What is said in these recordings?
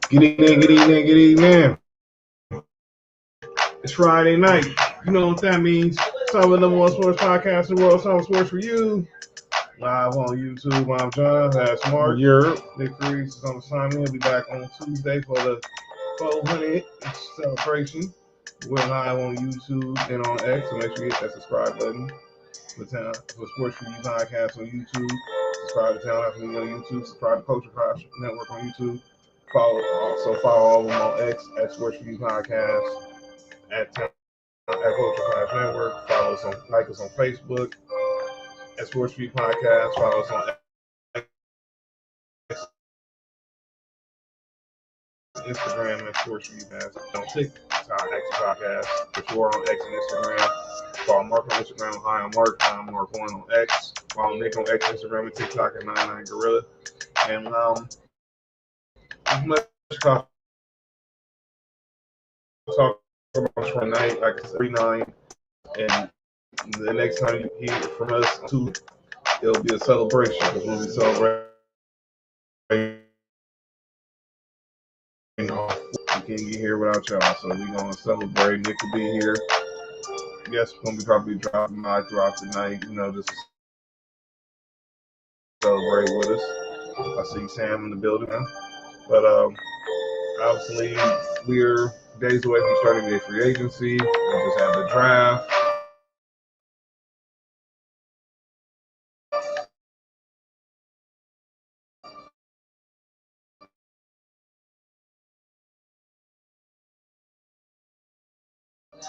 Good evening, good evening, good evening. It's Friday night. You know what that means. Some of the number one sports podcast in the world, some Sports4U. Live on YouTube. I'm John. That's Mark. Nick Reeves is on assignment. He'll be back on Tuesday for the 400 celebration. We're live on YouTube and on X, so make sure you hit that subscribe button for Sports4U podcast on YouTube. Subscribe to Town After Me on YouTube. Subscribe to Culture Crash Network on YouTube. Follow all of them on X at Sports4U podcast at Culture Crash Network. Follow us like us on Facebook at Sports4U podcast. Follow us on Instagram at Sports4U podcast. On TikTok, X podcast. If you are on X and Instagram, follow Mark on Instagram. Hi, I'm Mark. I'm Mark1 on X. Follow Nick on X, Instagram, and TikTok at 99gorilla. And let's talk about tonight, like I said, 39. And the next time you hear from us, too, it'll be a celebration because we'll be celebrating. We can't get here without y'all, so we're gonna celebrate. Nick will be here. Yes, we're gonna be probably dropping by throughout the night, just to celebrate with us. I see Sam in the building now, but obviously we're days away from starting the free agency. We just had the draft.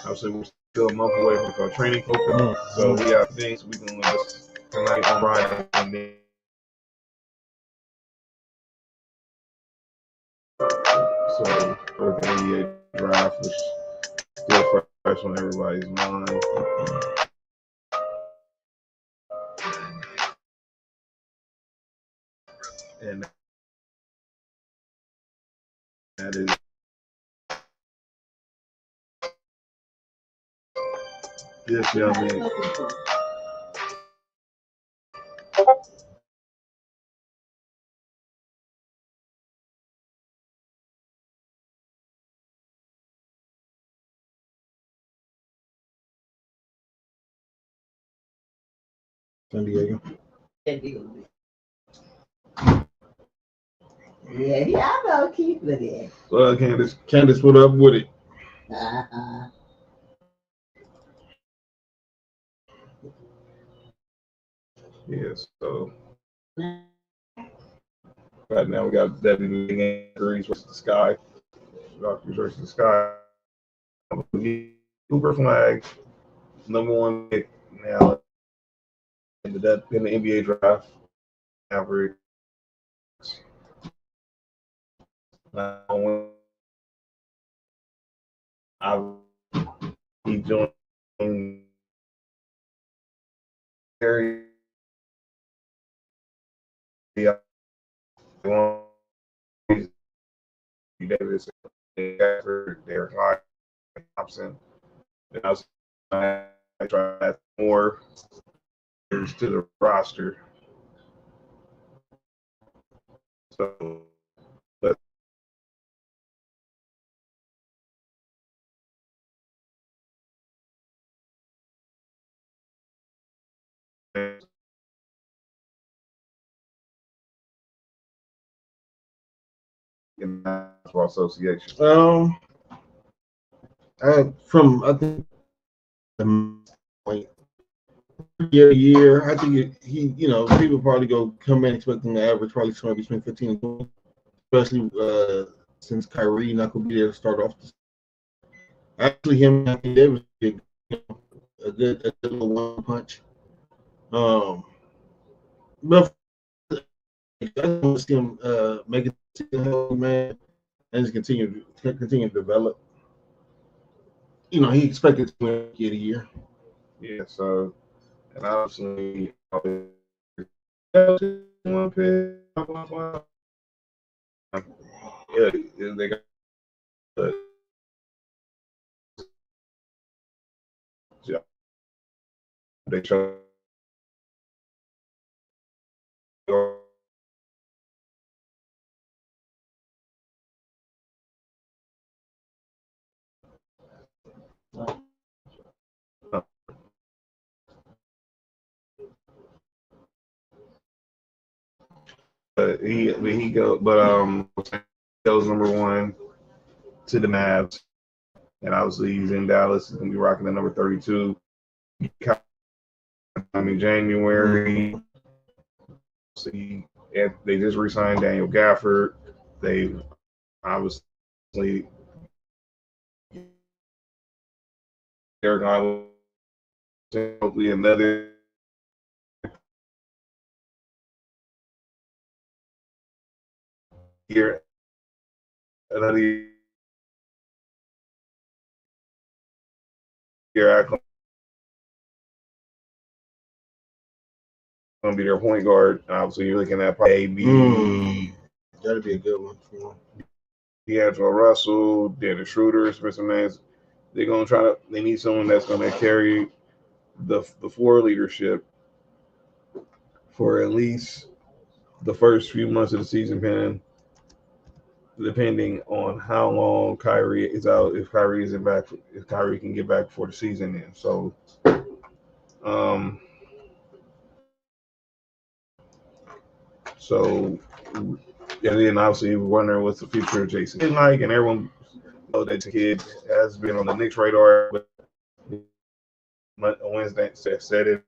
Obviously, we're still a month away from our training open, so we have things we can list tonight on Friday. And then, so for the NBA draft, which is still fresh on everybody's mind. And that is this young man. San Diego. Yeah, I know. Keep looking. Candace, put up with it. Yeah, so right now we got Debbie Greens versus the Sky. Doctors versus the Sky. Cooper Flagg, number one pick now in the NBA draft. Average. He joined Harry. Davis, Derek Thompson. And I try to add more to the roster. So in National Association. I think the point year, I think he people probably go come in expecting the average probably somewhere between 15 and 20, especially since Kyrie not gonna be there to start off. Actually, him and Anthony Davis a good little one punch. But I want to see him make it to man and just continue to develop. He expected to get a year. Yeah, so and obviously one pick. Yeah, they got they chose he goes number one to the Mavs, and obviously he's in Dallas. He's gonna be rocking the number 32. January. See, they just re-signed Daniel Gafford. They obviously they're going to hopefully another year, another year. Going to be their point guard. Obviously, you're looking at probably that'd be a good one for him. D'Angelo Russell, Dennis Schroeder, Spencer Mans. They're going to try to. They need someone that's going to carry the floor leadership for at least the first few months of the season, depending on how long Kyrie is out. If Kyrie isn't back, if Kyrie can get back before the season ends. So, and then obviously we're wondering what's the future of Jason like, and everyone knows that the kid has been on the Knicks radar. But Wednesday said it.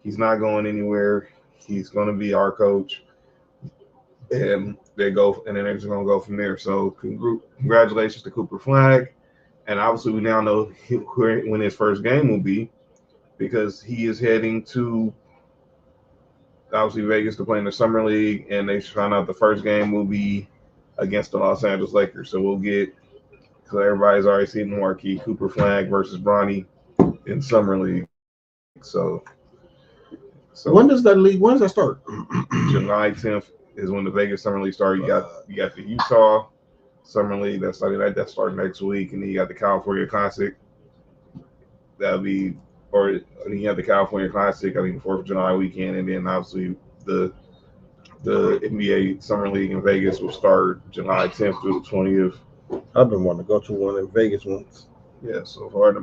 He's not going anywhere. He's going to be our coach, and they're just going to go from there. So congratulations to Cooper Flagg, and obviously we now know when his first game will be, because he is heading to obviously Vegas to play in the Summer League, and they found out the first game will be against the Los Angeles Lakers. So because everybody's already seen the marquee, Cooper Flagg versus Bronny in Summer League. So when does that start? July 10th is when the Vegas Summer League starts. You got the Utah Summer League that's starting next week, and then you got the California Classic. That'll be, or you have the California Classic, the 4th of July weekend, and then obviously the NBA Summer League in Vegas will start July 10th through the 20th. I've been wanting to go to one in Vegas once. Yeah, so far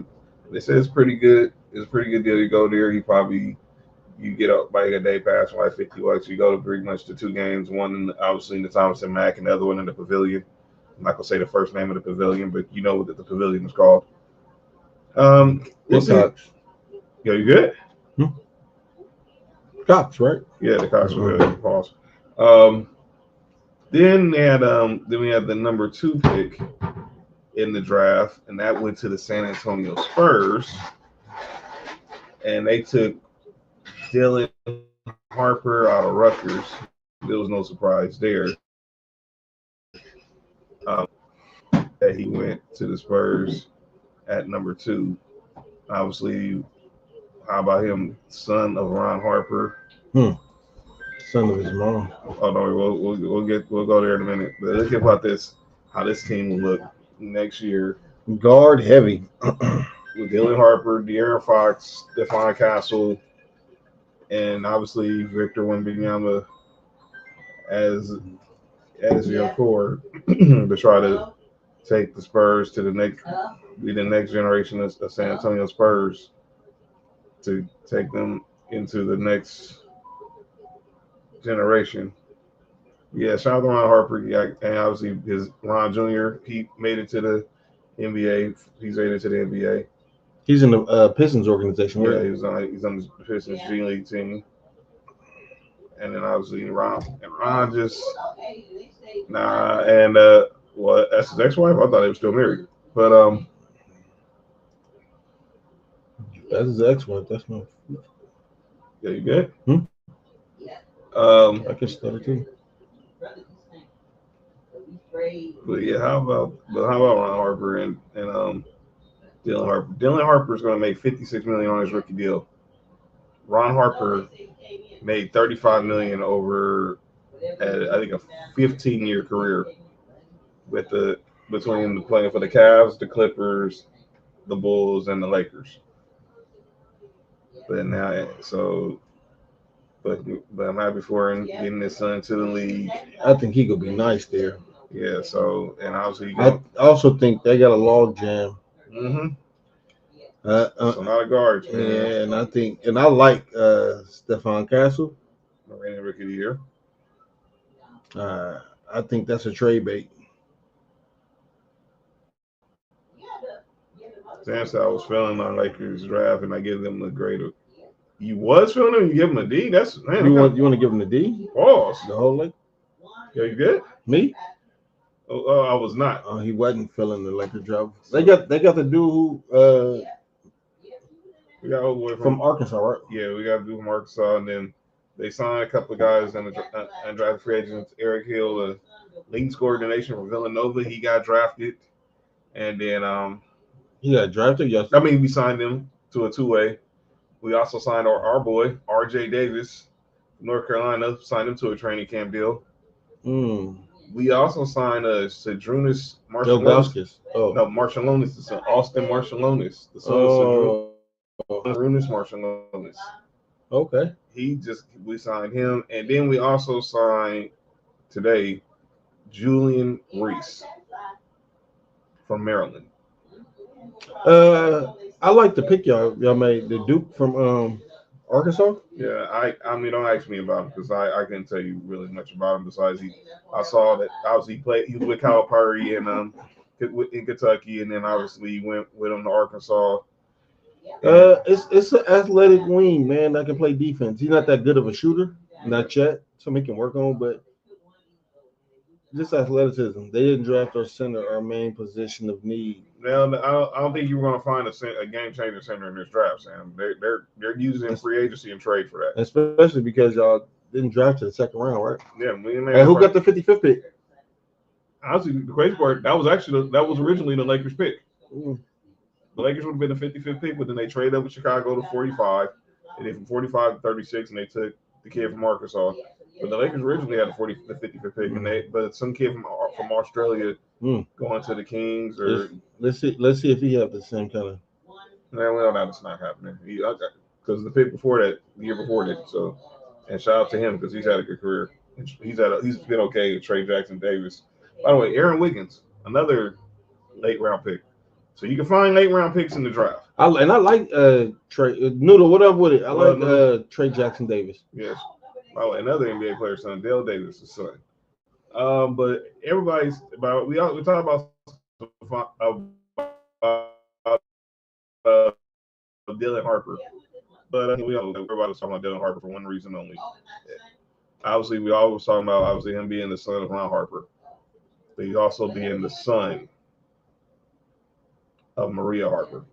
they say it's pretty good. It's a pretty good deal to go there. You get up by a day pass for like $50. You go to pretty much the two games, one obviously in the Thomas & Mack, and the other one in the Pavilion. I'm not gonna say the first name of the Pavilion, but you know what the Pavilion is called. What's that? Yo, you good? Cox, right? Yeah, the Cox Pavilion. Pause. Then we had the number 2 pick in the draft, and that went to the San Antonio Spurs, and they took Dylan Harper out of Rutgers. There was no surprise there. That he went to the Spurs at number 2. Obviously, how about him? Son of Ron Harper. Son of his mom. Oh no, we'll go there in a minute. But let's get about how this team will look next year. Guard heavy. With Dylan Harper, De'Aaron Fox, Stephon Castle, and obviously Victor Wembanyama as your core to try to take the Spurs to the next generation of San Antonio Spurs, to take them into the next generation. Yeah, shout out to Ron Harper. Yeah, and obviously his Ron Jr. He made it to the NBA. He's made it to the NBA. He's in the Pistons organization. Yeah, he's on the Pistons G League team. And then obviously Ron just that's his ex-wife. I thought they were still married, but that's his ex-wife. That's my. Yeah, you good? I can start too. But yeah, how about Ron Harper and Dylan Harper? Dylan Harper is going to make $56 million on his rookie deal. Ron Harper made $35 million over, I think, a 15-year career between playing for the Cavs, the Clippers, the Bulls, and the Lakers. But now, but I'm happy for him getting his son to the league. I think he could be nice there. Yeah. So, and obviously, I also think they got a log jam. Mm-hmm. So a lot of guards, man. Yeah, and I like Stephon Castle. Reigning Rookie of the Year. I think that's a trade bait. Sam said I was feeling on Lakers draft and I give them a grade of. You was feeling them? You give them a D? That's man. You want to give him the D? Pause. The whole Lakers? Yeah, you good? Me? Oh, I was not. He wasn't feeling the Lakers draft. They got the dude who we got old boy from Arkansas, right? Yeah, we got a dude from Arkansas, and then they signed a couple of guys and undrafted free agents. Eric Hill, the leading scorer in the nation from Villanova, he got drafted, and then he got drafted. Yes, I mean we signed him to a two-way. We also signed our boy R.J. Davis, North Carolina, signed him to a training camp deal. We also signed Cedrunas Marshallonis. No, Marshallonis, the son, Austin Marshallonis, the son of Cedrunas Marshallonis. Okay. We signed him, and then we also signed today Julian Reese from Maryland. I like the pick y'all made, the Duke from Arkansas. Yeah, I mean, don't ask me about him because I can't tell you really much about him. Besides, I saw that obviously he was with Calipari in Kentucky, and then obviously he went with him to Arkansas. It's an athletic wing, man, that can play defense. He's not that good of a shooter, not yet, something he can work on, but just athleticism. They didn't draft our center, our main position of need. Now, I don't think you're going to find a game changer center in this draft, Sam. They're using free agency and trade for that, especially because y'all didn't draft to the second round, right? Yeah, who got the 55th pick? Honestly, the crazy part that was originally the Lakers pick. The Lakers would have been the 55th pick, but then they traded up with Chicago to 45, and then from 45 to 36, and they took the kid from Arkansas. But the Lakers originally had the 55th pick, but some kid from Australia going to the Kings. Or let's see if he have the same kind of. Well, that's not happening. Because the pick before that, the year before that. So, and shout out to him because he's had a good career. He's been okay with Trey Jackson Davis. By the way, Aaron Wiggins, another late round pick. So you can find late round picks in the draft. I like Trey Noodle. What up with it? I like Trey Jackson Davis. Yes. By the way, another NBA player, son, Dale Davis' son. But everybody's about we talk about Dylan Harper, but everybody was talking about Dylan Harper for one reason only. Obviously, we always talking about him being the son of Ron Harper, but he's also being the son of Maria Harper.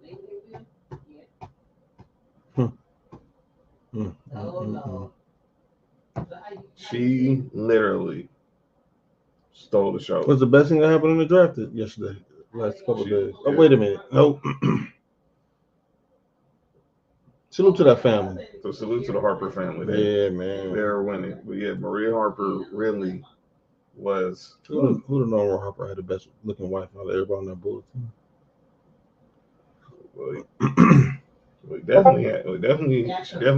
She literally stole the show. What's the best thing that happened in the draft yesterday? Last couple of days. Oh, wait a minute. No. Salute to that family. So salute to the Harper family. Man. They're winning. But yeah, Maria Harper really was. Who'd have known Harper had the best looking wife out of everybody on that bulletin? Well, definitely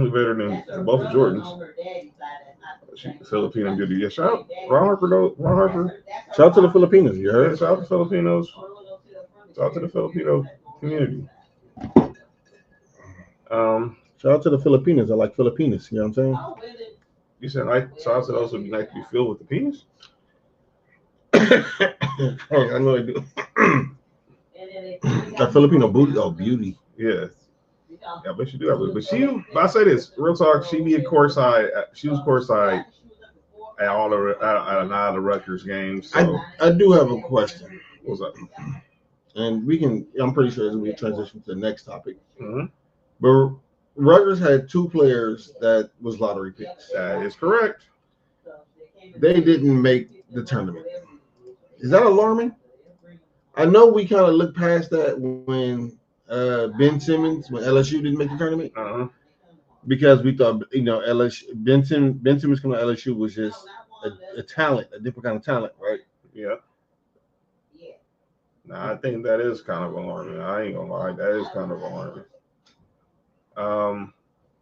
better than both of Jordans. She's Filipino beauty. Yeah, shout out Ron Harper though. Ron Harper. Shout out to the Filipinos. You heard? Yeah, shout out to Filipinos. Shout out to the Filipino community. Shout out to the Filipinos. I like Filipinos. You know what I'm saying? You said shout out to those who like to be filled with the penis. Hey, I know I do. That Filipino booty. Oh, beauty. Yes. Yeah, I bet you do. But I say this, real talk, she was courtside at all the Rutgers games. So. I do have a question. What's up? And I'm pretty sure as we transition to the next topic. Mm-hmm. But Rutgers had two players that was lottery picks. That is correct. They didn't make the tournament. Is that alarming? I know we kind of looked past that when Ben Simmons, when LSU didn't make the tournament, because we thought, LSU, Ben Simmons coming to LSU was just a talent, a different kind of talent, right? Yeah. Nah, I think that is kind of alarming. I ain't gonna lie, that is kind of alarming.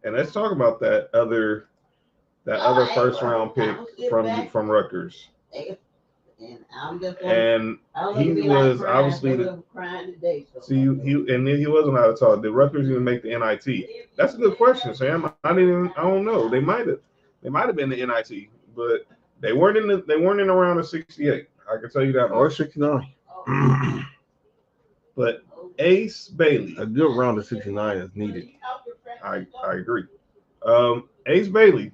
And let's talk about that other first round pick from Rutgers. And he was obviously he wasn't out of talk. Did Rutgers even make the NIT? That's a good question, Sam. I don't know. They might have been the NIT, but They weren't in around the 68. I can tell you that. Or 69. But Ace Bailey, A good round of 69 is needed. I agree. Ace Bailey,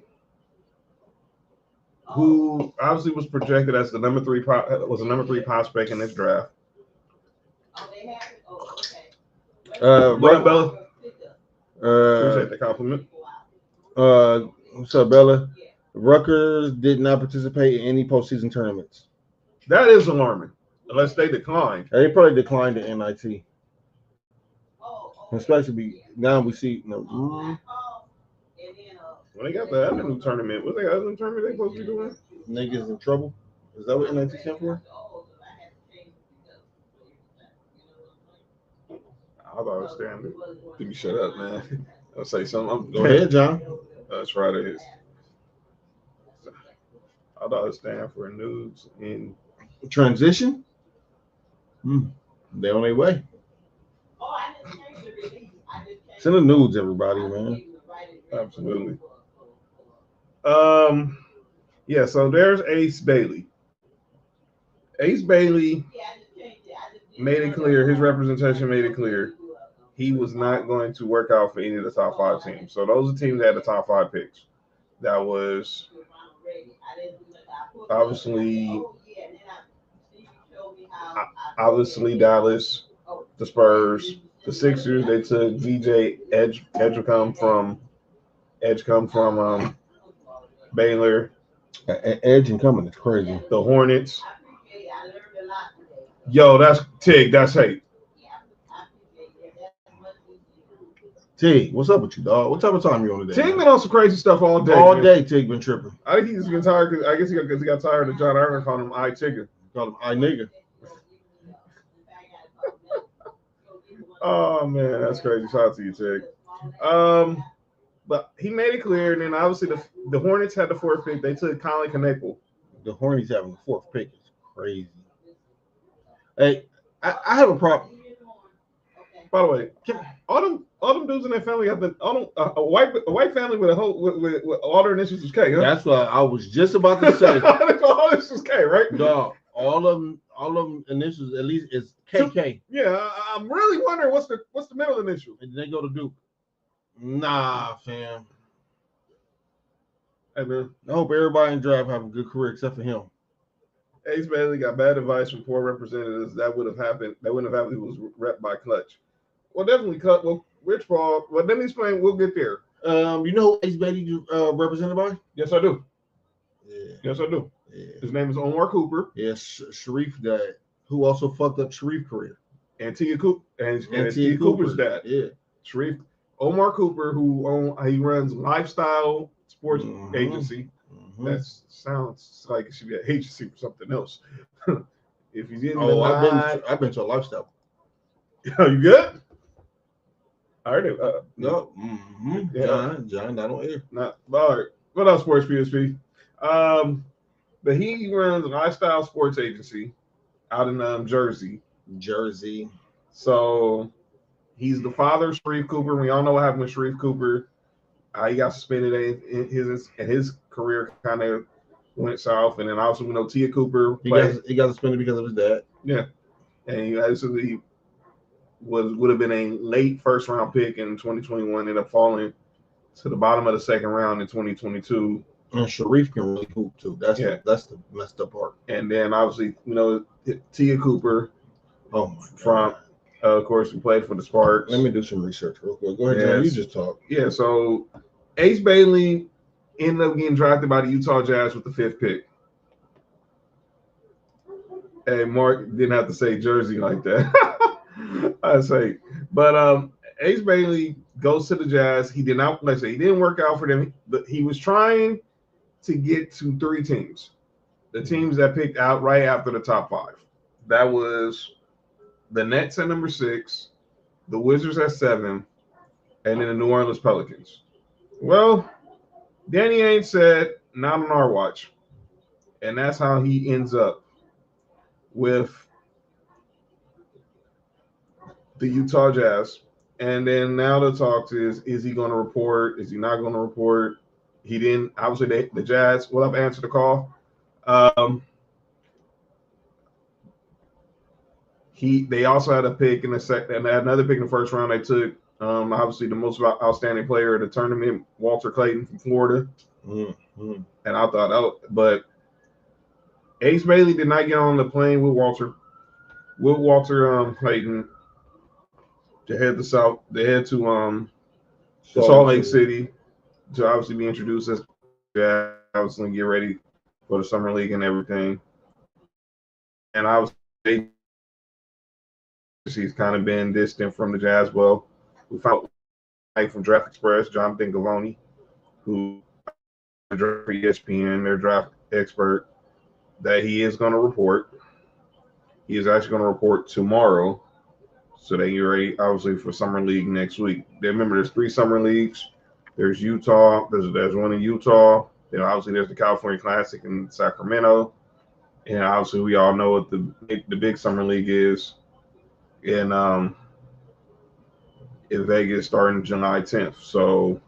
who obviously was projected as the number three prospect in this draft. What up, Bella? Appreciate the compliment. What's up, Bella? Rutgers did not participate in any postseason tournaments. That is alarming, unless they declined. They probably declined the NIT. Especially now we see. When they got the other new tournament, what they got other tournament they supposed to be doing? Niggas in trouble. Is that what NIT stand for? I thought it was standard. Let me shut up, man. I'll say something. Go ahead, John. That's right, it is. I thought it stand for nudes in transition. They on their way. Send the nudes, everybody, man. Absolutely. Yeah, so there's Ace Bailey. Ace Bailey made it clear, his representation made it clear he was not going to work out for any of the top 5 teams. So those are teams that had the top 5 picks. That was obviously Dallas, the Spurs, the Sixers. They took VJ Edgecombe from Baylor. Edge and coming is crazy. The Hornets. Yo, that's Tig. That's hate. Tig, what's up with you, dog? What type of time you on today? Tig been on some crazy stuff all day. All day, Tig been tripping. I think he's been tired because I guess he got tired of John Irvin calling him I Tigger. Called him I nigga. Oh man, that's crazy. Shout out to you, Tig. But he made it clear, and then obviously the Hornets had the 4th pick. They took Colin Kneppel. The Hornets having the 4th pick is crazy. Hey, I have a problem. By the way, all them dudes in their family have been a white family with all their initials is K. Huh? That's what I was just about to say. all this is K, right? Dog, all of them initials at least is KK. Yeah, I'm really wondering what's the middle initial. And they go to Duke. Nah, fam. Hey man, I hope everybody in draft have a good career except for him. Ace Bailey got bad advice from poor representatives. That wouldn't have happened if it was rep by Clutch. Well, definitely cut. Well, Rich Paul. Well, let me explain. We'll get there. You know who Ace Bailey represented by? Yes, I do. Yeah. Yes, I do. Yeah. His name is Omar Cooper. Yes, Sharif dad, who also fucked up Sharif's career. And Tia Cooper and Tia Cooper's dad. Yeah. Sharif. Omar Cooper, he runs Lifestyle Sports Agency. Mm-hmm. That sounds like it should be an agency for something else. If you didn't, I've been to a Lifestyle. Are you good? I heard it. No. Mm-hmm. Yeah. John, not on air. Not all right. What else, Sports PSP? But he runs a Lifestyle Sports Agency out in Jersey. So he's the father of Sharif Cooper. We all know what happened with Sharif Cooper. He got suspended, and his career kind of went south. And then also we know Tia Cooper. He got suspended because of his dad. Yeah, and he actually would have been a late first round pick in 2021. Ended up falling to the bottom of the second round in 2022. And Sharif can really hoop too. That's the messed up part. And then obviously Tia Cooper. Oh my God. From of course, he played for the Sparks. Let me do some research real quick. Go ahead, John. You just talk. Yeah, so Ace Bailey ended up getting drafted by the Utah Jazz with the 5th pick. Hey, Mark didn't have to say Jersey like that. I say, but Ace Bailey goes to the Jazz. He did not, let's say, he didn't work out for them, but he was trying to get to 3 teams. The teams that picked out right after the top 5. That was the Nets at number 6, the Wizards at 7, and then the New Orleans Pelicans. Well, Danny Ainge said, not on our watch. And that's how he ends up with the Utah Jazz. And then now the talk is he going to report? Is he not going to report? He didn't. Obviously, the Jazz will have answered the call. Um, they also had a pick in the second, and another pick in the first round. They took obviously the most outstanding player of the tournament, Walter Clayton from Florida. Mm-hmm. And I thought, but Ace Bailey did not get on the plane with Walter Clayton to head to South. They head to Salt Lake City to obviously be introduced as obviously get ready for the summer league and everything. And obviously he's kind of been distant from the Jazz. Well, we found from Draft Express, Jonathan Gavoni, who for ESPN, their draft expert, that he is going to report. He is actually going to report tomorrow, so they get ready, obviously, for summer league next week. Remember, there's 3 summer leagues. There's Utah. There's one in Utah. Then obviously there's the California Classic in Sacramento, and obviously we all know what the big summer league is in Vegas starting July 10th. So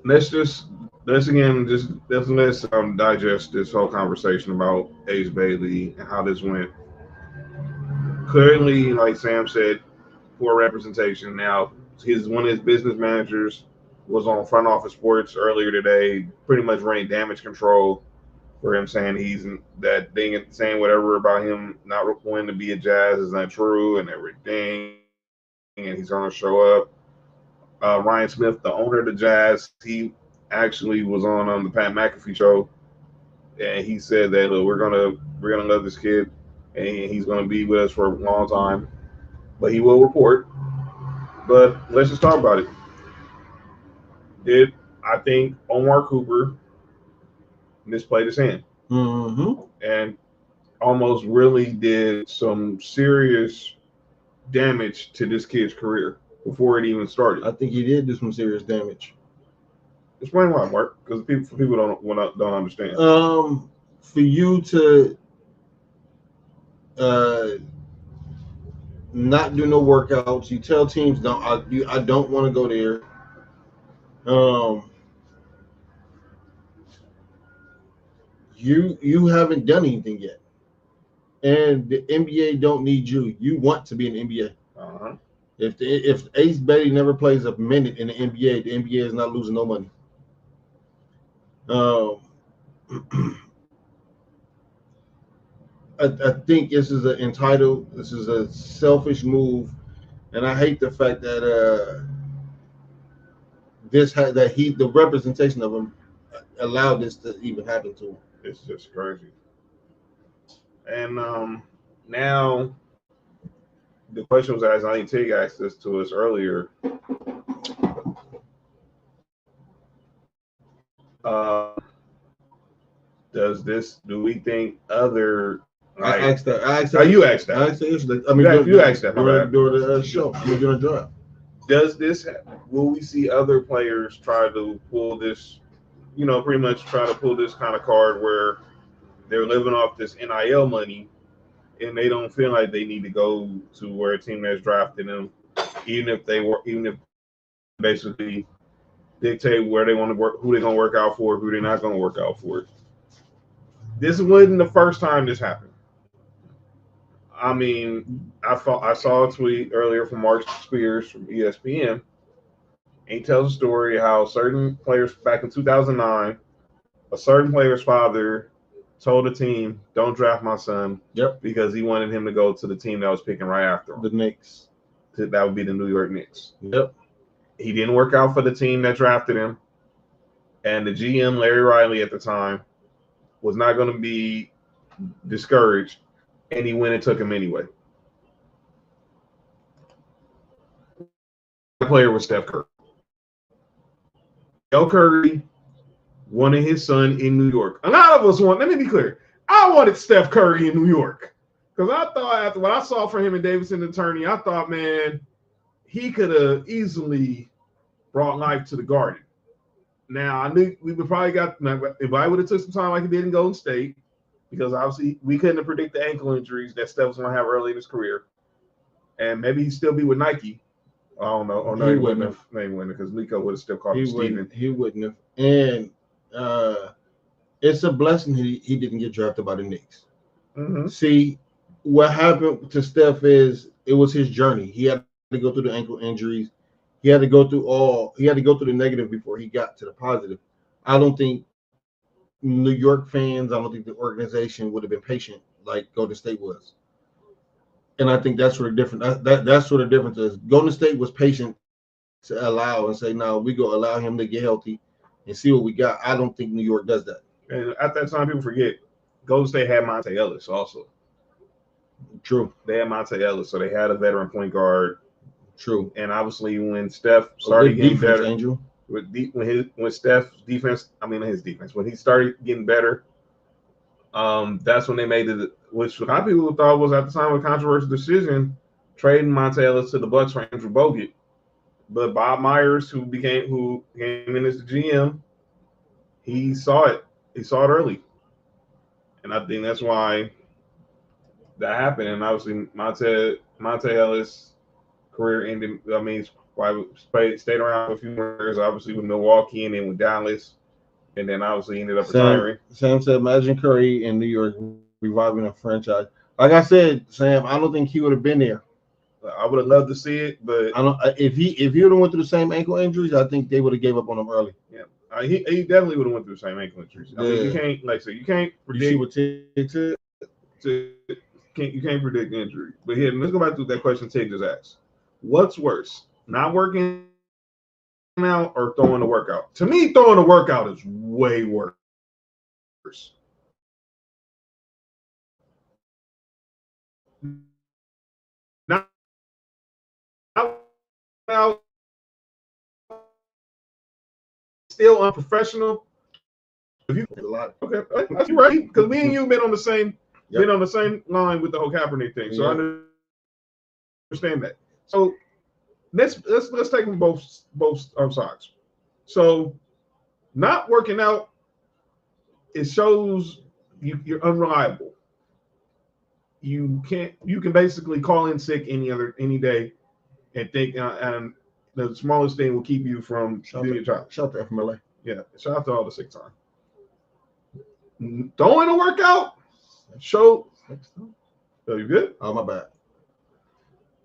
let's digest this whole conversation about Ace Bailey and how this went. Clearly, like Sam said, poor representation. Now, one of his business managers was on Front Office Sports earlier today, pretty much running damage control for him, saying saying whatever about him not wanting to be a Jazz is not true and everything, and he's going to show up. Ryan Smith, the owner of the Jazz, he actually was on the Pat McAfee show, and he said that look, we're gonna love this kid, and he's gonna be with us for a long time, but he will report. But let's just talk about it. I think Omar Cooper misplayed his hand, and almost really did some serious damage to this kid's career before it even started. I think he did do some serious damage. Explain why, Mark, because people don't understand. For you to not do no workouts, you tell teams I don't want to go there. You haven't done anything yet, and the NBA don't need you. You want to be in the NBA. Uh-huh. If Ace Bailey never plays a minute in the NBA is not losing no money. I think this is this is a selfish move, and I hate the fact that the representation of him allowed this to even happen to him. It's just crazy. And now the question was asked. I think Tig asked this to us earlier. Do we think other? I asked that. You asked that. I asked that. I mean, you asked that during the show. We're gonna draft. Will we see other players try to pull this? Pretty much try to pull this kind of card where they're living off this NIL money, and they don't feel like they need to go to where a team that's drafted them, even if basically dictate where they want to work, who they're gonna work out for, who they're not gonna work out for. This wasn't the first time this happened. I mean, I saw a tweet earlier from Mark Spears from ESPN, and he tells a story how certain players back in 2009, a certain player's father told the team, "Don't draft my son," because he wanted him to go to the team that was picking right after him. The Knicks. That would be the New York Knicks. Yep. He didn't work out for the team that drafted him, and the GM, Larry Riley, at the time, was not going to be discouraged, and he went and took him anyway. The player was Steph Curry. Steph Curry wanted his son in New York. A lot of us let me be clear, I wanted Steph Curry in New York because I thought after what I saw from him and Davidson attorney, I thought, man, he could have easily brought life to the Garden. Now, I knew we would probably if I would have took some time like he did in Golden State, because obviously we couldn't have predicted the ankle injuries that Steph was going to have early in his career. And maybe he'd still be with Nike. I don't know. Oh, no, he wouldn't have. Because Nico would have still called him Steven. He wouldn't have. And it's a blessing he didn't get drafted by the Knicks. Mm-hmm. See, what happened to Steph is it was his journey. He had to go through the ankle injuries. He had to go through the negative before he got to the positive. I don't think New York fans, I don't think the organization would have been patient like Golden State was. And I think that's where the difference that's where the difference is. Golden State was patient to allow and say, no, we go allow him to get healthy and see what we got. I don't think New York does that. And at that time, people forget Golden State had Monte Ellis also. True. They had Monte Ellis, so they had a veteran point guard. True. And obviously, when Steph started getting defense, better, Angel. when Steph's defense, his defense, when he started getting better, that's when they made it, which a lot of people thought was at the time a controversial decision, trading Monte Ellis to the Bucks for Andrew Bogut. But Bob Myers, who came in as the GM, he saw it. He saw it early, and I think that's why that happened. And obviously, Monte Ellis' career ended. Stayed around for a few years, obviously with Milwaukee and then with Dallas, and then obviously ended up retiring. Sam said, imagine Curry in New York reviving a franchise. Like I said, Sam, I don't think he would have been there. I would have loved to see it, but I don't. If he would have went through the same ankle injuries, I think they would have gave up on him early. Yeah, he definitely would have went through the same ankle injuries. I mean, you can't you can't predict. You see what Tig said? You can't predict injury. But here, let's go back to that question Tig just asked. What's worse, not working out or throwing a workout? To me, throwing a workout is way worse. Now, still unprofessional. If you okay, that's right. Because me and you been on the same line with the whole Kaepernick thing, so I understand that. So let's take them both sides. So not working out, it shows you're unreliable. You can basically call in sick any day and think and the smallest thing will keep you from doing your job. Shout out to FMLA. Yeah, shout out to all the sick time. Throwing a workout, show. Oh, you good? Oh, my bad.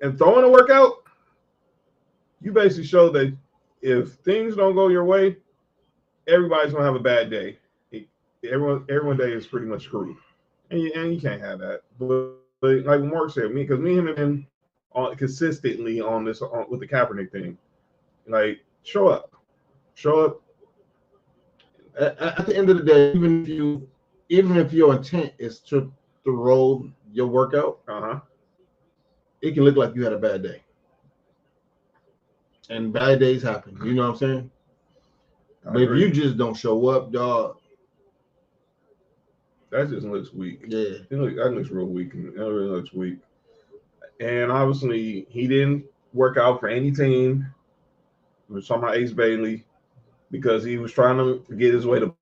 And throwing a workout, you basically show that if things don't go your way, everybody's gonna have a bad day. Everyone day is pretty much screwed, and you can't have that. But like Mark said, me and him have been consistently on this with the Kaepernick thing. Like, show up. At the end of the day, even if your intent is to roll your workout, it can look like you had a bad day. And bad days happen. You know what I'm saying? But if you just don't show up, dog, that just looks weak. Yeah, that looks real weak. That really looks weak. And obviously, he didn't work out for any team. We were talking about Ace Bailey because he was trying to get his way to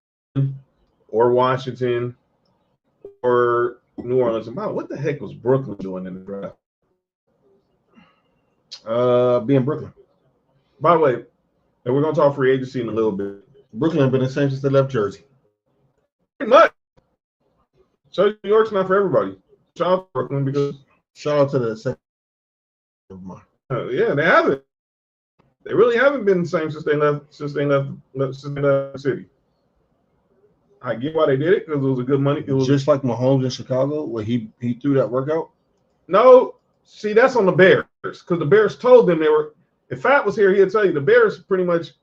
or Washington or New Orleans. And what the heck was Brooklyn doing in the draft? Being Brooklyn. By the way, and we're gonna talk free agency in a little bit. Brooklyn been the same since they left Jersey. Pretty much. So New York's not for everybody. Shout out to Brooklyn because shout out to the second. Yeah, they haven't. They really haven't been the same since they left the city. I get why they did it because it was a good money. It was just like Mahomes in Chicago, where he threw that workout. No, see, that's on the Bears because the Bears told them they were. If Fat was here, he'd tell you the Bears pretty much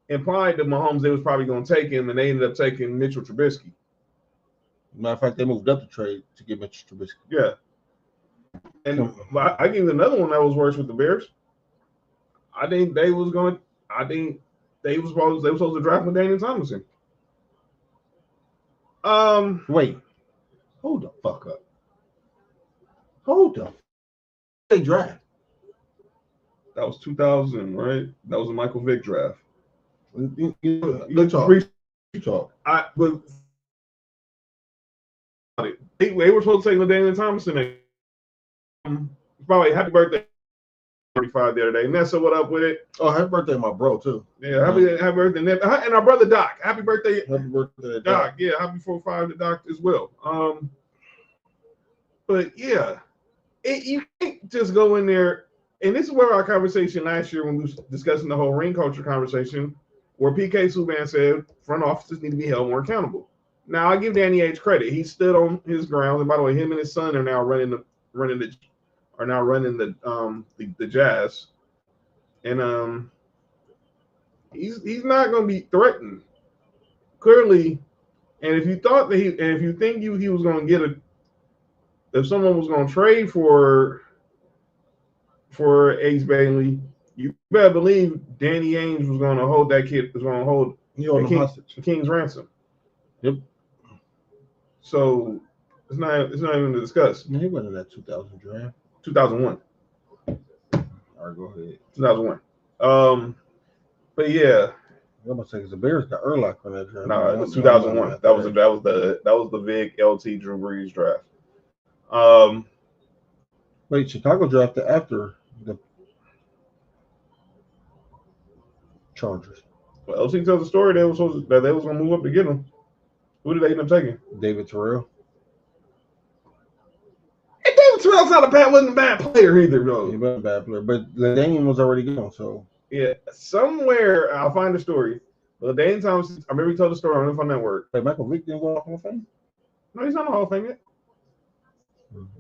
implied to Mahomes they was probably going to take him, and they ended up taking Mitchell Trubisky. Matter of fact, they moved up the trade to get Mitchell Trubisky. Yeah. And I give you another one that was worse with the Bears. I think they was supposed to draft Daniel Thomason. Wait. Hold the fuck up. Hold the. They draft. That was 2000, right? That was a Michael Vick draft. You talk. They were supposed to take Daniel Thomason. Probably happy birthday 35 the other day. Nessa, what up with it? Oh, happy birthday, my bro, too. Yeah, happy birthday, and our brother Doc. Happy birthday, Doc. Yeah, happy 4-5 to Doc as well. But yeah, you can't just go in there. And this is where our conversation last year when we were discussing the whole ring culture conversation, where PK Subban said front offices need to be held more accountable. Now I give Danny Ainge credit; he stood on his ground. And by the way, him and his son are now running the Jazz, and he's not going to be threatened clearly. And if you thought that if you think he was going to get if someone was going to trade for Ace Bailey, you better believe Danny Ainge was going to hold that kid. Was going to hold the King's ransom. Yep. So it's not even to discuss. He went in that 2000 draft. 2001. All right, go ahead. 2001. But yeah. I'm gonna say because the Bears got Urlacher on that draft. No, it was 2001. That was the big LT Drew Brees draft. Wait, Chicago drafted after the Chargers. Well, LT tells the story they was going to move up to get him. Who did they end up taking? David Terrell. And David Terrell's wasn't a bad player either, though. He wasn't a bad player, but LaDainian was already gone, so. Yeah, somewhere I'll find the story. But Dane Thompson, I remember he told the story on Info Network. Hey, Michael Vick didn't go to Hall of Fame? No, he's not in the Hall of Fame yet.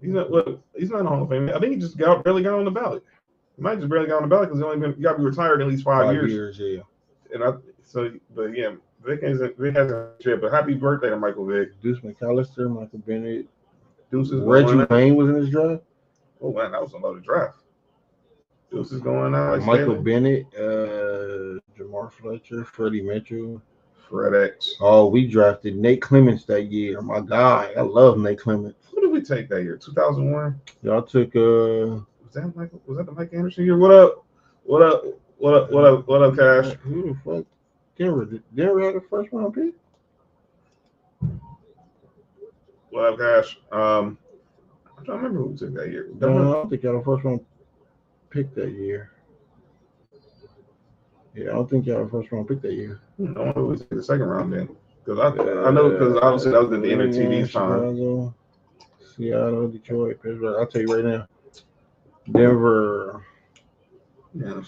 He's not in the Hall of Fame yet. I think he just barely got on the ballot. He might just barely got on the ballot because you got to be retired at least 5 years. Yeah. But yeah, Vic hasn't shit. But happy birthday to Michael Vick. Deuce McAllister, Michael Bennett. Deuces. Reggie Wayne was in his draft. Oh man, that was a loaded draft. Deuce is going out. Michael Bennett, Jamar Fletcher, Freddie Mitchell, Fred X. Oh, we drafted Nate Clements that year. My guy, I love Nate Clements. Who did we take that year? 2001. Y'all took Was that the Mike Anderson year? What up? What up, Cash? Who the fuck? Denver had a first round pick. What up, Cash? I'm trying to remember who we took that year. No, I don't think y'all had a first round pick that year. Yeah, I don't think y'all had a first round pick that year. I wonder who we took the second round then. Because I know because obviously that was in the inner TV's time. Chicago, Seattle, Detroit, Pittsburgh. I'll tell you right now. Denver. Yeah.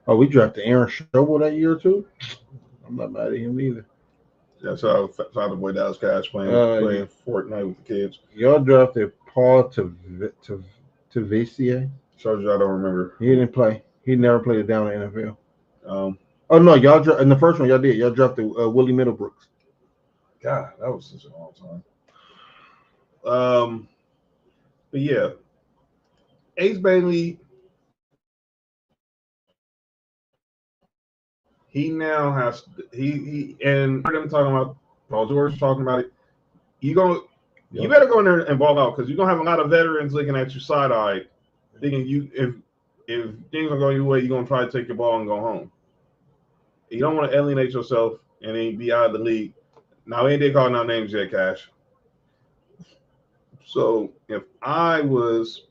Oh, we drafted Aaron Schobel that year too. I'm not mad at him either. Yeah, so I found the boy Dallas Cash playing Fortnite with the kids. Y'all drafted Paul Tavisier. Shows you I don't remember. He didn't play. He never played down in the NFL. Oh no, y'all in the first one y'all did. Y'all drafted Willie Middlebrooks. God, that was such a long time. But yeah, Ace Bailey. He now has and heard him talking about Paul George talking about it. You better go in there and ball out because you're gonna have a lot of veterans looking at you side eyed, thinking if things are going your way, you're gonna try to take your ball and go home. You don't want to alienate yourself and then be out of the league. Now they did call out names yet, Cash. So if I was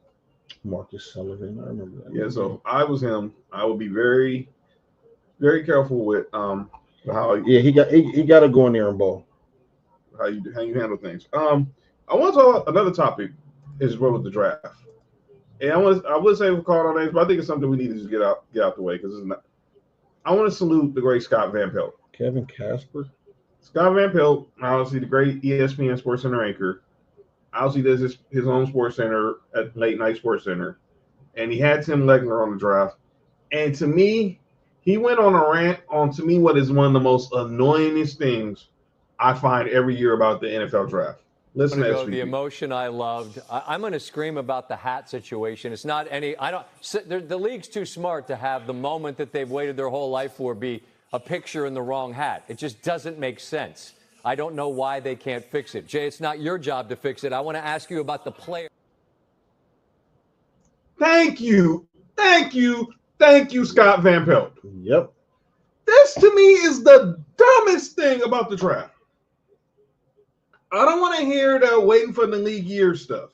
Marcus Sullivan, I remember that. Yeah, so if I was him, I would be very, very careful with how he got to go in there and ball. How you handle things. I want to talk about another topic is what with the draft. And I would say we call on names, but I think it's something we need to just get out the way because it's not. I want to salute the great Scott Van Pelt. Kevin Casper. Scott Van Pelt, obviously the great ESPN Sports Center anchor. Obviously does his own sports center at Late Night Sports Center. And he had Tim Legner on the draft. And to me, he went on a rant on, to me, what is one of the most annoyingest things I find every year about the NFL draft. Listen to SVP. The emotion I loved. I'm going to scream about the hat situation. It's not any. The league's too smart to have the moment that they've waited their whole life for be a picture in the wrong hat. It just doesn't make sense. I don't know why they can't fix it. Jay, it's not your job to fix it. I want to ask you about the player. Thank you, Scott Van Pelt. Yep. This to me is the dumbest thing about the draft. I don't want to hear that waiting for the league year stuff.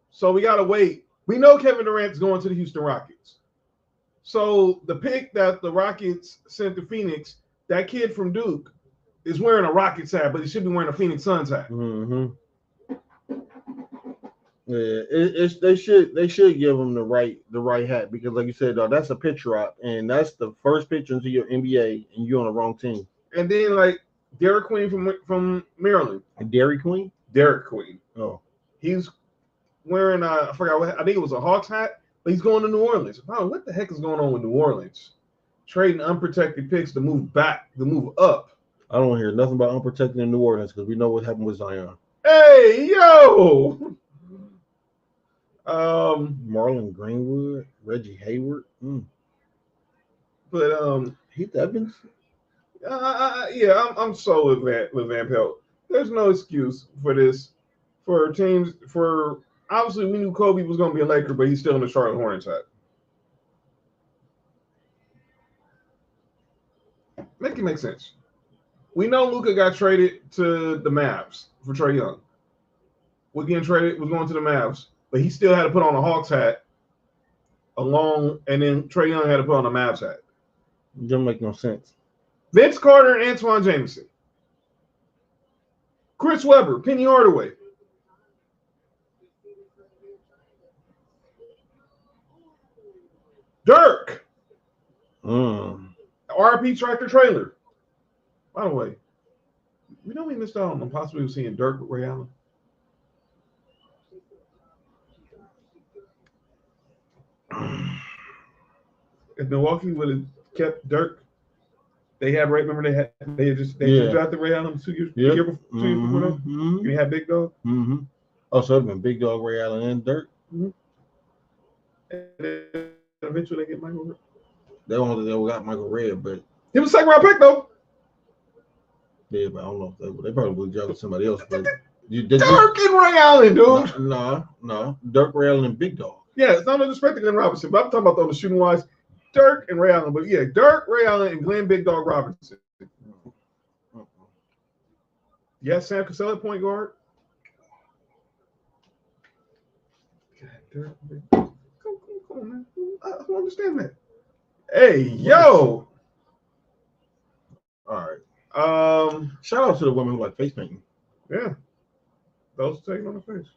So we got to wait. We know Kevin Durant's going to the Houston Rockets. So the pick that the Rockets sent to Phoenix, that kid from Duke is wearing a Rockets hat, but he should be wearing a Phoenix Suns hat. Mm-hmm. Yeah, they should give him the right hat because, like you said, that's a picture op, and that's the first picture into your NBA, and you're on the wrong team. And then like Derek Queen from Maryland. Dairy Queen. Derek Queen. Oh, he's wearing I forgot what, I think it was a Hawks hat, but he's going to New Orleans. Oh, what the heck is going on with New Orleans? Trading unprotected picks to move up. I don't hear nothing about unprotected in New Orleans because we know what happened with Zion. Hey, yo. Marlon Greenwood, Reggie Hayward, but Heath Evans. Yeah, I'm so with Van Pelt. There's no excuse for this for teams. For obviously, we knew Kobe was going to be a Laker, but he's still in the Charlotte Hornets hat. Make it make sense. We know Luka got traded to the Mavs for Trae Young. Was getting traded, was going to the Mavs, but he still had to put on a Hawks hat and then Trae Young had to put on a Mavs hat. It doesn't make no sense. Vince Carter and Antoine Jameson. Chris Webber, Penny Hardaway. Dirk. RP Tractor Trailer. By the way, we know we missed out on possibly seeing Dirk with Ray Allen. If Milwaukee would have kept Dirk, they had right. Remember they just drafted Ray Allen 2 years before them. You had Big Dog. Oh, so it's been Big Dog, Ray Allen, and Dirk. And then eventually they get Michael Red. They got Michael Red, but he was second round pick though. Yeah, but I don't know if they probably would juggle somebody else. But Dirk and Ray Allen, dude. No. Dirk, Ray Allen, and Big Dog. Yeah, it's not no disrespect to Glenn Robinson, but I'm talking about the shooting wise. Dirk and Ray Allen, but yeah, Dirk, Ray Allen, and Glenn Big Dog Robinson. Yes, Sam Cassell at point guard. Dirk, come on, man. I don't understand that. Hey, yo. All right. Shout out to the women who like face painting. Yeah. Those taking on the face.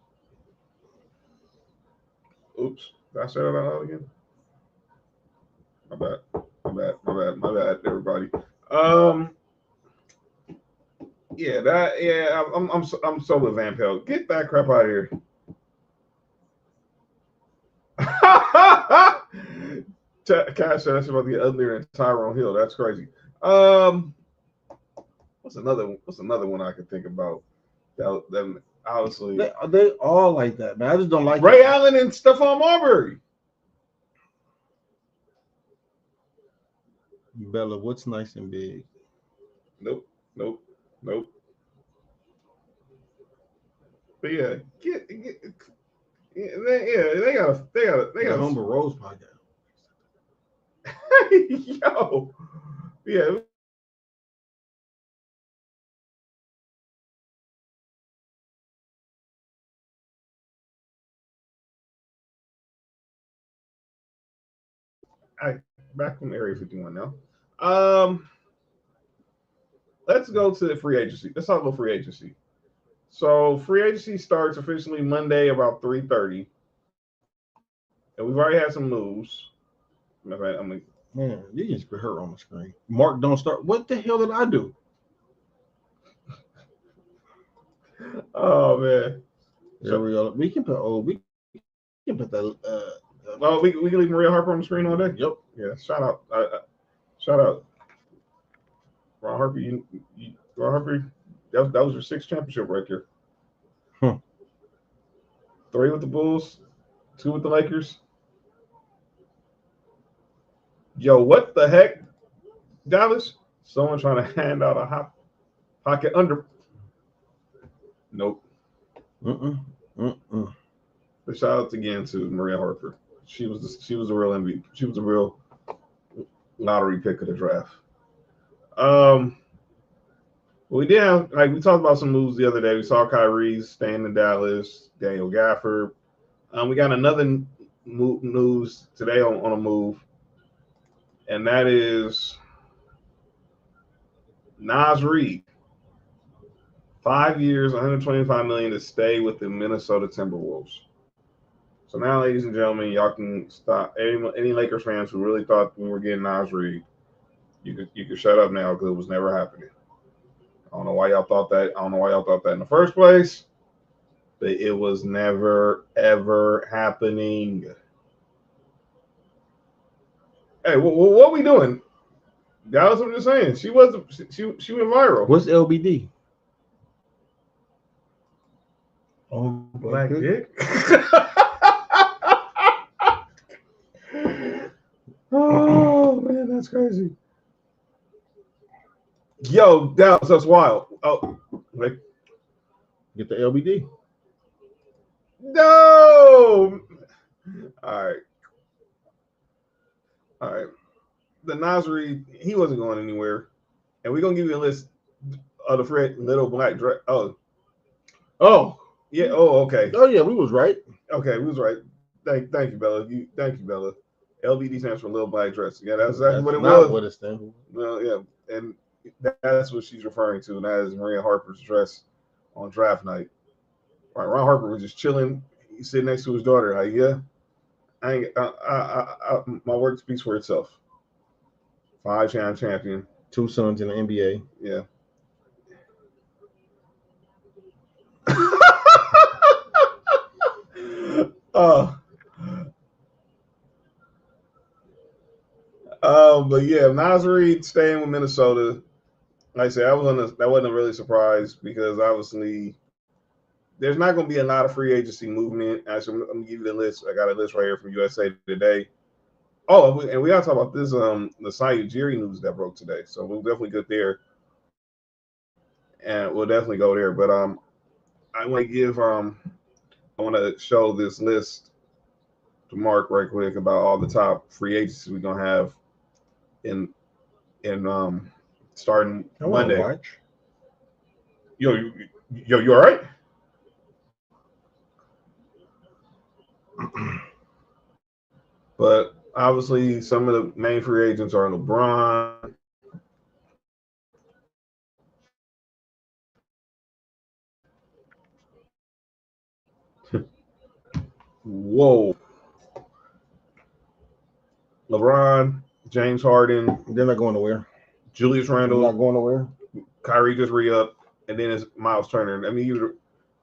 Oops. Did I say that out loud again? My bad, everybody. I'm so with Van Pelt. Get that crap out of here. Cash said that's about to get uglier than Tyrone Hill. That's crazy. What's another one I could think about? Them obviously they all like that, man. I just don't like Ray Allen and Stephon Marbury. Bella, what's nice and big? Nope. But yeah, they got Humble Rose podcast. Yo, yeah. Back from Area 51 now. Let's go to the free agency. Let's talk about free agency. So free agency starts officially Monday about 3:30. And we've already had some moves. Man, you just put her on the screen. Mark, don't start. What the hell did I do? Oh man. There we go. We can put the well, we can leave Maria Harper on the screen all day. Yep. Yeah. Shout out. Ron Harper. Ron Harper. That was your 6th championship right there. 3 with the Bulls, 2 with the Lakers. Yo, what the heck, Dallas? Someone trying to hand out a hot pocket under. Nope. But shout out again to Maria Harper. She was the real MVP. She was the real lottery pick of the draft. We did have, like, we talked about some moves the other day. We saw Kyrie staying in Dallas, Daniel Gafford. We got another news today on a move. and that is Nas Reed. 5 years, $125 million to stay with the Minnesota Timberwolves. So now, ladies and gentlemen, y'all can stop. Any Lakers fans who really thought we were getting Nas Reed, you could shut up now because it was never happening. I don't know why y'all thought that. I don't know why y'all thought that in the first place, but it was never ever happening. Hey, what are we doing? Dallas, I'm just saying. She went viral. What's LBD? Oh, Black dick. Oh man, that's crazy. Yo, Dallas, that's wild. Oh, like, Get the LBD. no. All right. The Nas Reed, he wasn't going anywhere, and we're gonna give you a list of the Fred Little Black dress. Oh, yeah. Oh, okay. Oh yeah, we was right. Okay, we was right. Thank you, Bella. Thank you, Bella. LBD stands for Little Black Dress. Yeah, that's exactly what it was. What it stands for. Well, yeah, and that's what she's referring to, and that is Maria Harper's dress on draft night. Right, Ron Harper was just chilling. He's sitting next to his daughter. Like, yeah, my work speaks for itself. 5-time champion, 2 sons in the NBA. Yeah. But yeah, Nas Reed staying with Minnesota. Like I said, that wasn't really surprised because obviously there's not going to be a lot of free agency movement. Actually, I'm going to give you the list. I got a list right here from USA Today. Oh, and we got to talk about this the Sayu Ujiri news that broke today. So we'll definitely get there, and we'll definitely go there. But I want to show this list to Mark right quick about all the top free agencies we're gonna have in starting Monday. Watch. Yo, you all right? But obviously, some of the main free agents are LeBron. Whoa. LeBron, James Harden. They're not going nowhere. Julius Randle. They're not going nowhere. Kyrie just re-up. And then it's Miles Turner. And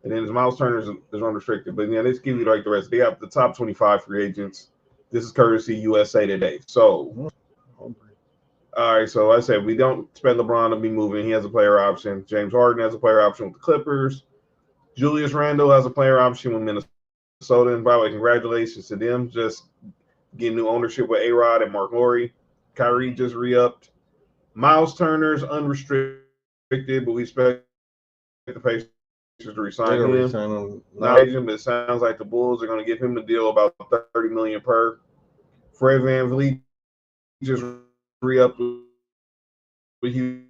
then his Miles Turner is unrestricted. But yeah, let's give you like the rest. They have the top 25 free agents. This is courtesy USA Today. So, all right. So I said we don't expect LeBron to be moving. He has a player option. James Harden has a player option with the Clippers. Julius Randle has a player option with Minnesota. And by the way, congratulations to them. Just getting new ownership with A-Rod and Mark Lowry. Kyrie just re-upped. Miles Turner's unrestricted, but we expect the Pacers to resign him. Not agent, but it sounds like the Bulls are going to give him the deal about $30 million per. Fred VanVleet just re-upped with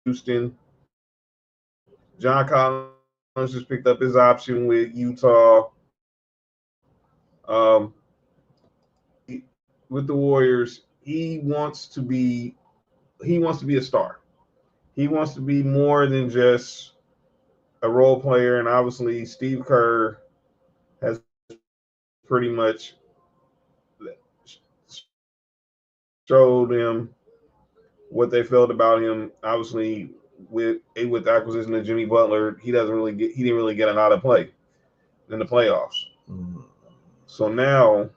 Houston. John Collins just picked up his option with Utah. With the Warriors, he wants to be a star. He wants to be more than just a role player, and obviously Steve Kerr has pretty much showed him what they felt about him. Obviously, with the acquisition of Jimmy Butler, he didn't really get a lot of play in the playoffs. So now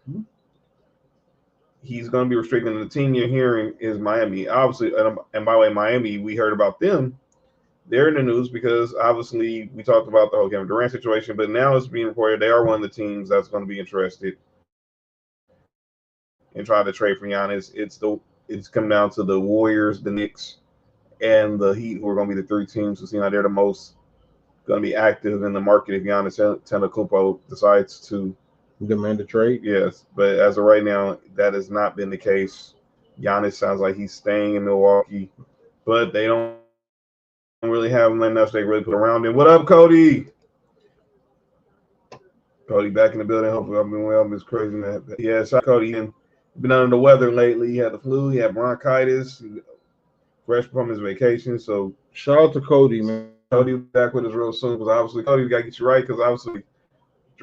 he's going to be restricted. And the team you're hearing is Miami. Obviously, and by the way, Miami, we heard about them. They're in the news because obviously we talked about the whole Kevin Durant situation, but now it's being reported they are one of the teams that's going to be interested in trying to trade for Giannis. It's come down to the Warriors, the Knicks, and the Heat, who are going to be the 3 teams who seem like they're the most going to be active in the market if Giannis Antetokounmpo decides to demand a trade. Yes, but as of right now, that has not been the case. Giannis sounds like he's staying in Milwaukee, but they don't really have enough they really put around him. What up, Cody? Cody back in the building. Hopefully I've been well. It's crazy, man. Yeah, shout Cody. And been under the weather lately. He had the flu. He had bronchitis. Fresh from his vacation. So shout out to Cody, man. Cody will be back with us real soon because obviously Cody got to get you right because obviously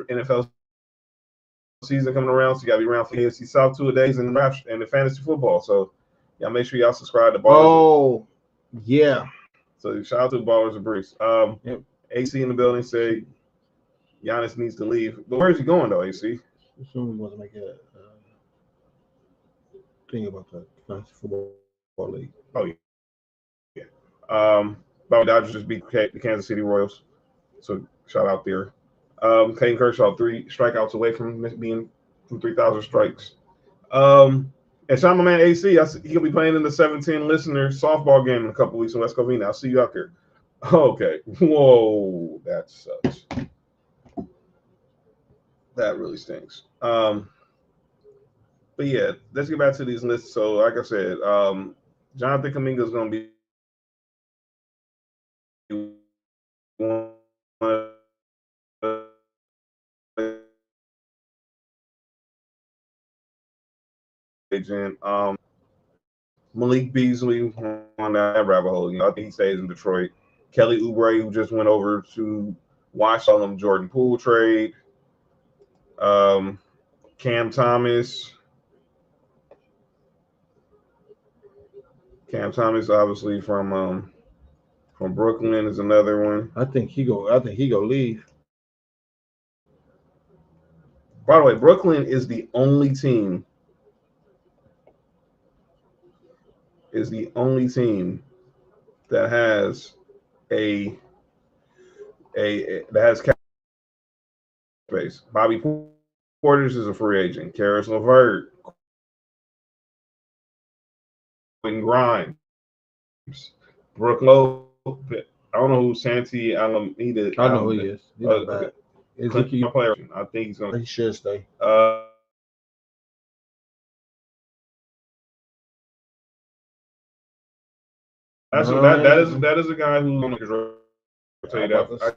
NFL season coming around, so you got to be around for AFC South 2 days and the fantasy football. So y'all make sure y'all subscribe to Ballers. Oh, yeah. So shout out to Ballers and Breeze. Yep. AC in the building say Giannis needs to leave. But where's he going though, AC? Someone wants to make a thing about the fantasy football league. Oh yeah. Dodgers just beat the Kansas City Royals. So shout out there. Clayton Kershaw 3 strikeouts away from being from 3,000 strikes. And shout out my man AC. He'll be playing in the 17 listener softball game in a couple weeks in West Covina. I'll see you out there. Okay. Whoa, that sucks. That really stinks. But yeah, let's get back to these lists. So, like I said, Jonathan Kuminga is going to be one agent. Malik Beasley on that rabbit hole. I think he stays in Detroit. Kelly Oubre, who just went over to Washington, Jordan Poole trade. Cam Thomas. Cam Thomas, obviously from Brooklyn, is another one. I think he go leave. By the way, Brooklyn is the only team. That has that has cap space. Bobby Portis is a free agent. Karis LeVert, Quentin Grimes, Brooke Lopez. I don't know who Santi Alameda. I know who he is. He's not bad. Clinton player. I think he's gonna. He should stay. That is a guy who's going to tell you that.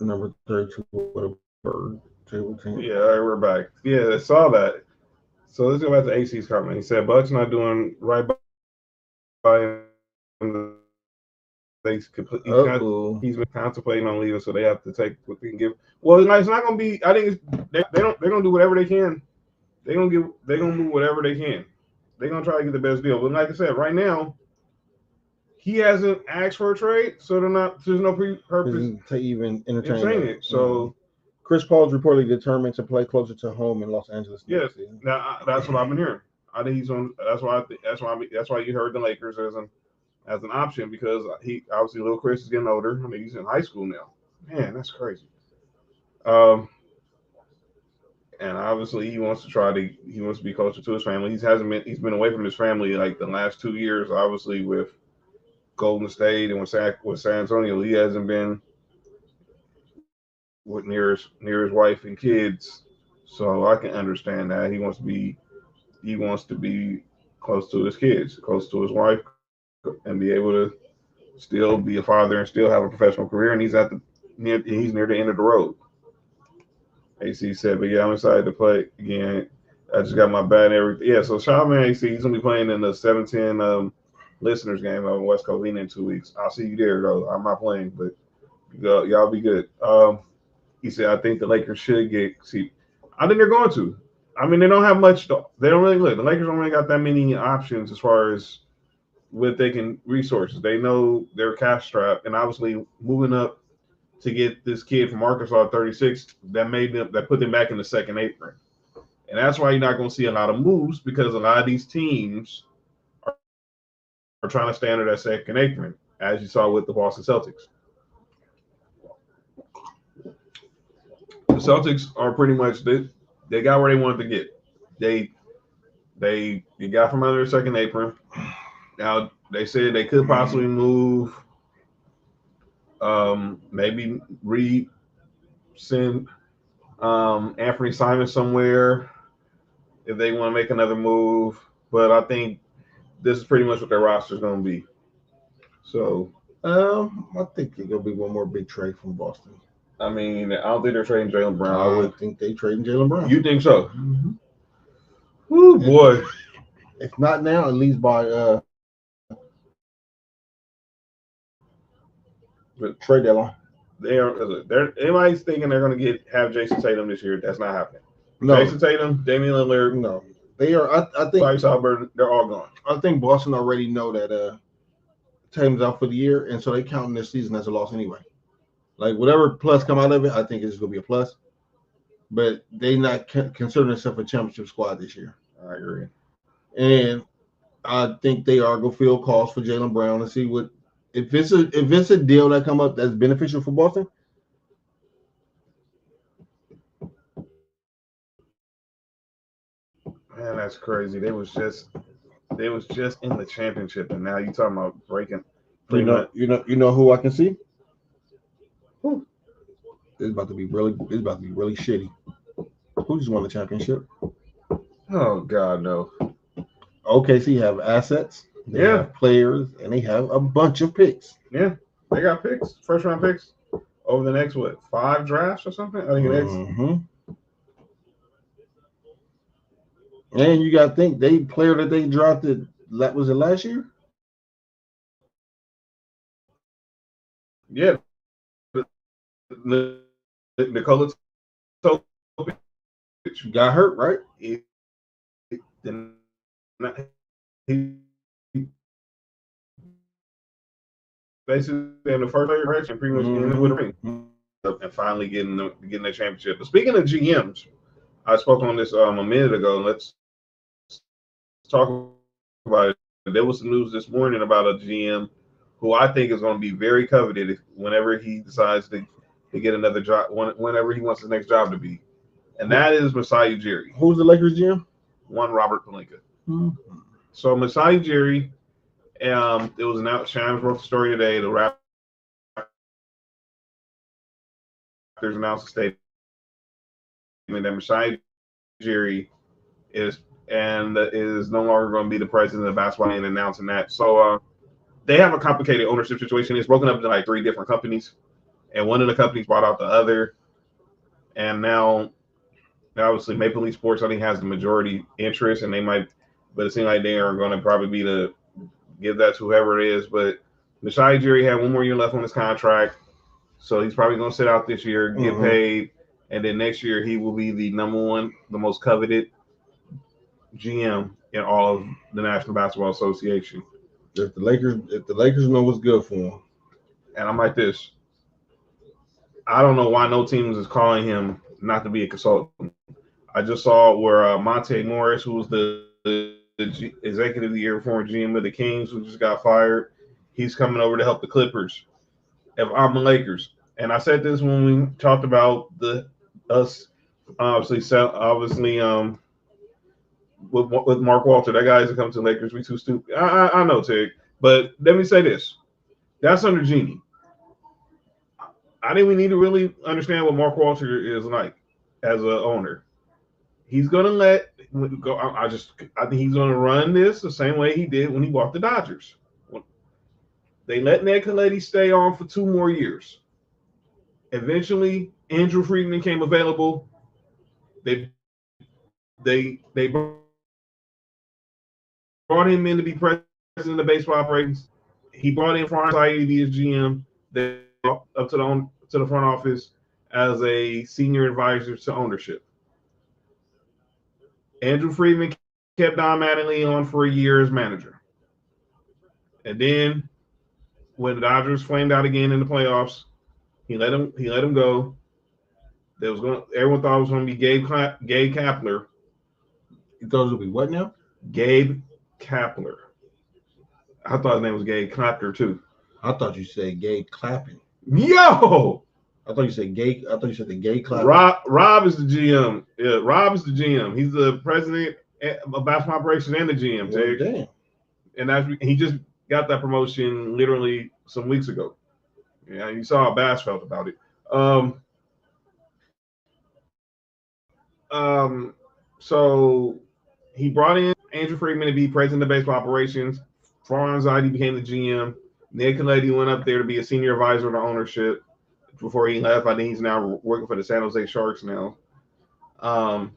Number 32, what a bird. Table team. Yeah, all right, we're back. Yeah, I saw that. So let's go back to AC's comment. He said Buck's not doing right by him. He's been contemplating on leaving, so they have to take what they can give. Well, it's not going to be. I think they're going to do whatever they can. They're going to do whatever they can. They're going to try to get the best deal. But like I said, right now, he hasn't asked for a trade, so there's no purpose to even entertain it. So Chris Paul's reportedly determined to play closer to home in Los Angeles. Yes, that's what I've been hearing. I think he's on. That's why you heard the Lakers as an option, because he obviously little Chris is getting older. I mean, he's in high school now. Man, that's crazy. And obviously he wants to be closer to his family. He's been away from his family like the last 2 years, obviously with Golden State and with San Antonio. He hasn't been near his wife and kids. So I can understand that. He wants to be close to his kids, close to his wife, and be able to still be a father and still have a professional career. And he's near the end of the road. AC said, but yeah, I'm excited to play again. I just got my bat and everything. Yeah, so shout out man AC. He's gonna be playing in the 7-10 listeners game on West Covina in 2 weeks. I'll see you there though. I'm not playing, but y'all be good. He said, I think the Lakers should I think they're going to. I mean, they don't have much. They don't really look. The Lakers don't really got that many options as far as what they can resources. They know they're cash strapped, and obviously moving up to get this kid from Arkansas at 36, that put them back in the second apron. And that's why you're not going to see a lot of moves, because a lot of these teams are trying to stay under that second apron, as you saw with the Boston Celtics. The Celtics are pretty much they got where they wanted to get. They got from under the second apron. Now they said they could possibly move, maybe send Anthony Simon somewhere if they want to make another move. But I think this is pretty much what their roster is going to be. So I think it's going to be one more big trade from Boston. I mean, I don't think they're trading Jaylen Brown. I would think they trading Jaylen Brown. You think so? Mm-hmm. Woo, boy. If not now, at least by trade deadline. Everybody's thinking they're going to have Jason Tatum this year. That's not happening. No. Jason Tatum, Damian Lillard. No. They are. I think. Bryce Halliburton, they're all gone. I think Boston already know that Tatum's out for the year, and so they counting this season as a loss anyway. Like whatever plus come out of it, I think it's going to be a plus. But they not considering themselves a championship squad this year. I agree. And I think they are going to field calls for Jaylen Brown and see what if it's a deal that come up that's beneficial for Boston. Man, that's crazy. They was just in the championship, and now you talking about breaking. You know who I can see? Who? It's about to be really shitty. Who just won the championship? Oh God, no. OKC have assets, they have players, and they have a bunch of picks. Yeah, they got picks, first round picks over the next 5 drafts or something. I think it is. Mm-hmm. And you got to think they player that they drafted. Was it last year? Yeah, Nikola Jokic got hurt, right? He basically in the first race and pretty much ended with a ring, and finally getting the championship. But speaking of GMs, I spoke on this a minute ago. Let's talk about it. There was some news this morning about a GM who I think is going to be very coveted whenever he decides to get another job, whenever he wants his next job to be, and that is Masai Ujiri. Who's the Lakers GM? One Robert Pelinka. Mm-hmm. So Masai Ujiri, it was announced. Shams wrote the story today. The Raptors announced a statement that Masai Ujiri is no longer going to be the president of basketball, and announcing that. So they have a complicated ownership situation. It's broken up into like 3 different companies, and one of the companies bought out the other, and now obviously Maple Leaf Sports I think has the majority interest, and they might, but it seems like they are going to probably be the give that to whoever it is. But Masai Ujiri had 1 more year left on his contract, so he's probably going to sit out this year, get paid, and then next year he will be the number one, the most coveted GM in all of the National Basketball Association. If the Lakers know what's good for him, and I'm like this, I don't know why no teams is calling him not to be a consultant. I just saw where Monte Morris, who was the executive of the year, former GM of the Kings, who just got fired, he's coming over to help the Clippers. If I'm the Lakers, and I said this when we talked about us, obviously with Mark Walter, that guy's to come to the Lakers. We too stupid. I know, Tig, but let me say this: that's under Genie. I think we need to really understand what Mark Walter is like as an owner. He's gonna let go. I think he's gonna run this the same way he did when he bought the Dodgers. They let Ned Colletti stay on for 2 more years. Eventually, Andrew Friedman came available. They brought him in to be president of baseball operations. He brought in Farm Society to be his GM. They up to the front office as a senior advisor to ownership. Andrew Friedman kept Don Mattingly on for a year as manager. And then when the Dodgers flamed out again in the playoffs, he let him go. Everyone thought it was going to be Gabe Kapler. You thought it would be what now? Gabe Kapler. I thought his name was Gabe Clapper too. I thought you said Gabe Clapping. Yo! I thought you said the Gabe Clapper. Rob is the GM. Yeah, Rob is the GM. He's the president of basketball operations and the GM. Well, damn. And he just got that promotion literally some weeks ago. Yeah, you saw how Bass felt about it. So he brought in Andrew Friedman to be president of baseball operations. Franz Zeide became the GM. Ned Colletti went up there to be a senior advisor to ownership before he left. I think he's now working for the San Jose Sharks now. And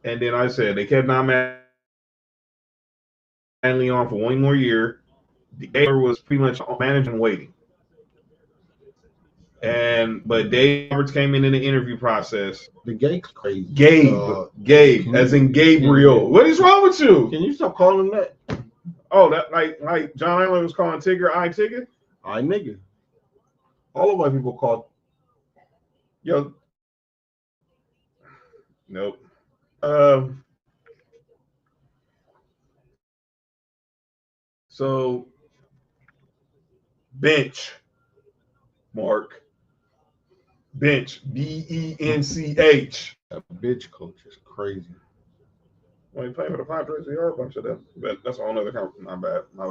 then I said they kept Don Mattingly on for 1 more year. The Gator was pretty much managing waiting. But Dave Roberts came in the interview process. The Gabe crazy. Gabe, as in Gabriel. What is wrong with you? Can you stop calling him that? Oh, that like John Allen was calling Tigger, I Tigger? I nigga. All of white people call. Yo. Nope. So bench, Mark. Bench, B-E-N-C-H. That bitch coach is crazy. Well, he playing for the Padres. They are a bunch of them. But that's a whole other company. My bad. I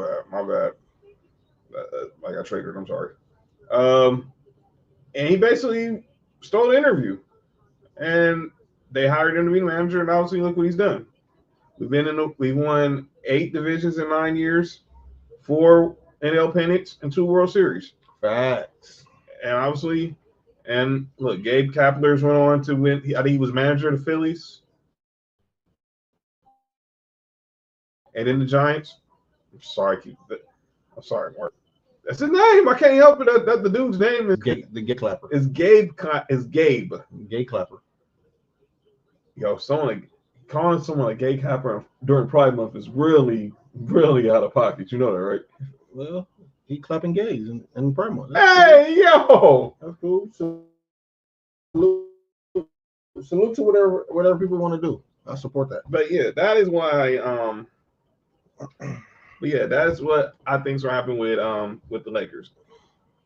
got triggered. I'm sorry. And he basically stole the interview. And they hired him to be the manager, and obviously look what he's done. We won 8 divisions in 9 years, 4 NL pennants, and 2 World Series. Facts. And obviously, and look, Gabe Kapler's went on to win. I think he was manager of the Phillies. And then the Giants. I'm sorry, Mark. That's his name. I can't help it. That the dude's name is the Gabe Clapper. Is Gabe. Gabe. Gabe Clapper. Yo, calling someone a gay Clapper during Pride Month is really, really out of pocket. You know that, right? Well, he clapping gays in Pride Month. Hey, yo, that's cool. Salute to whatever people want to do. I support that. But yeah, that is why. But yeah, that's what I think's gonna happen with the Lakers.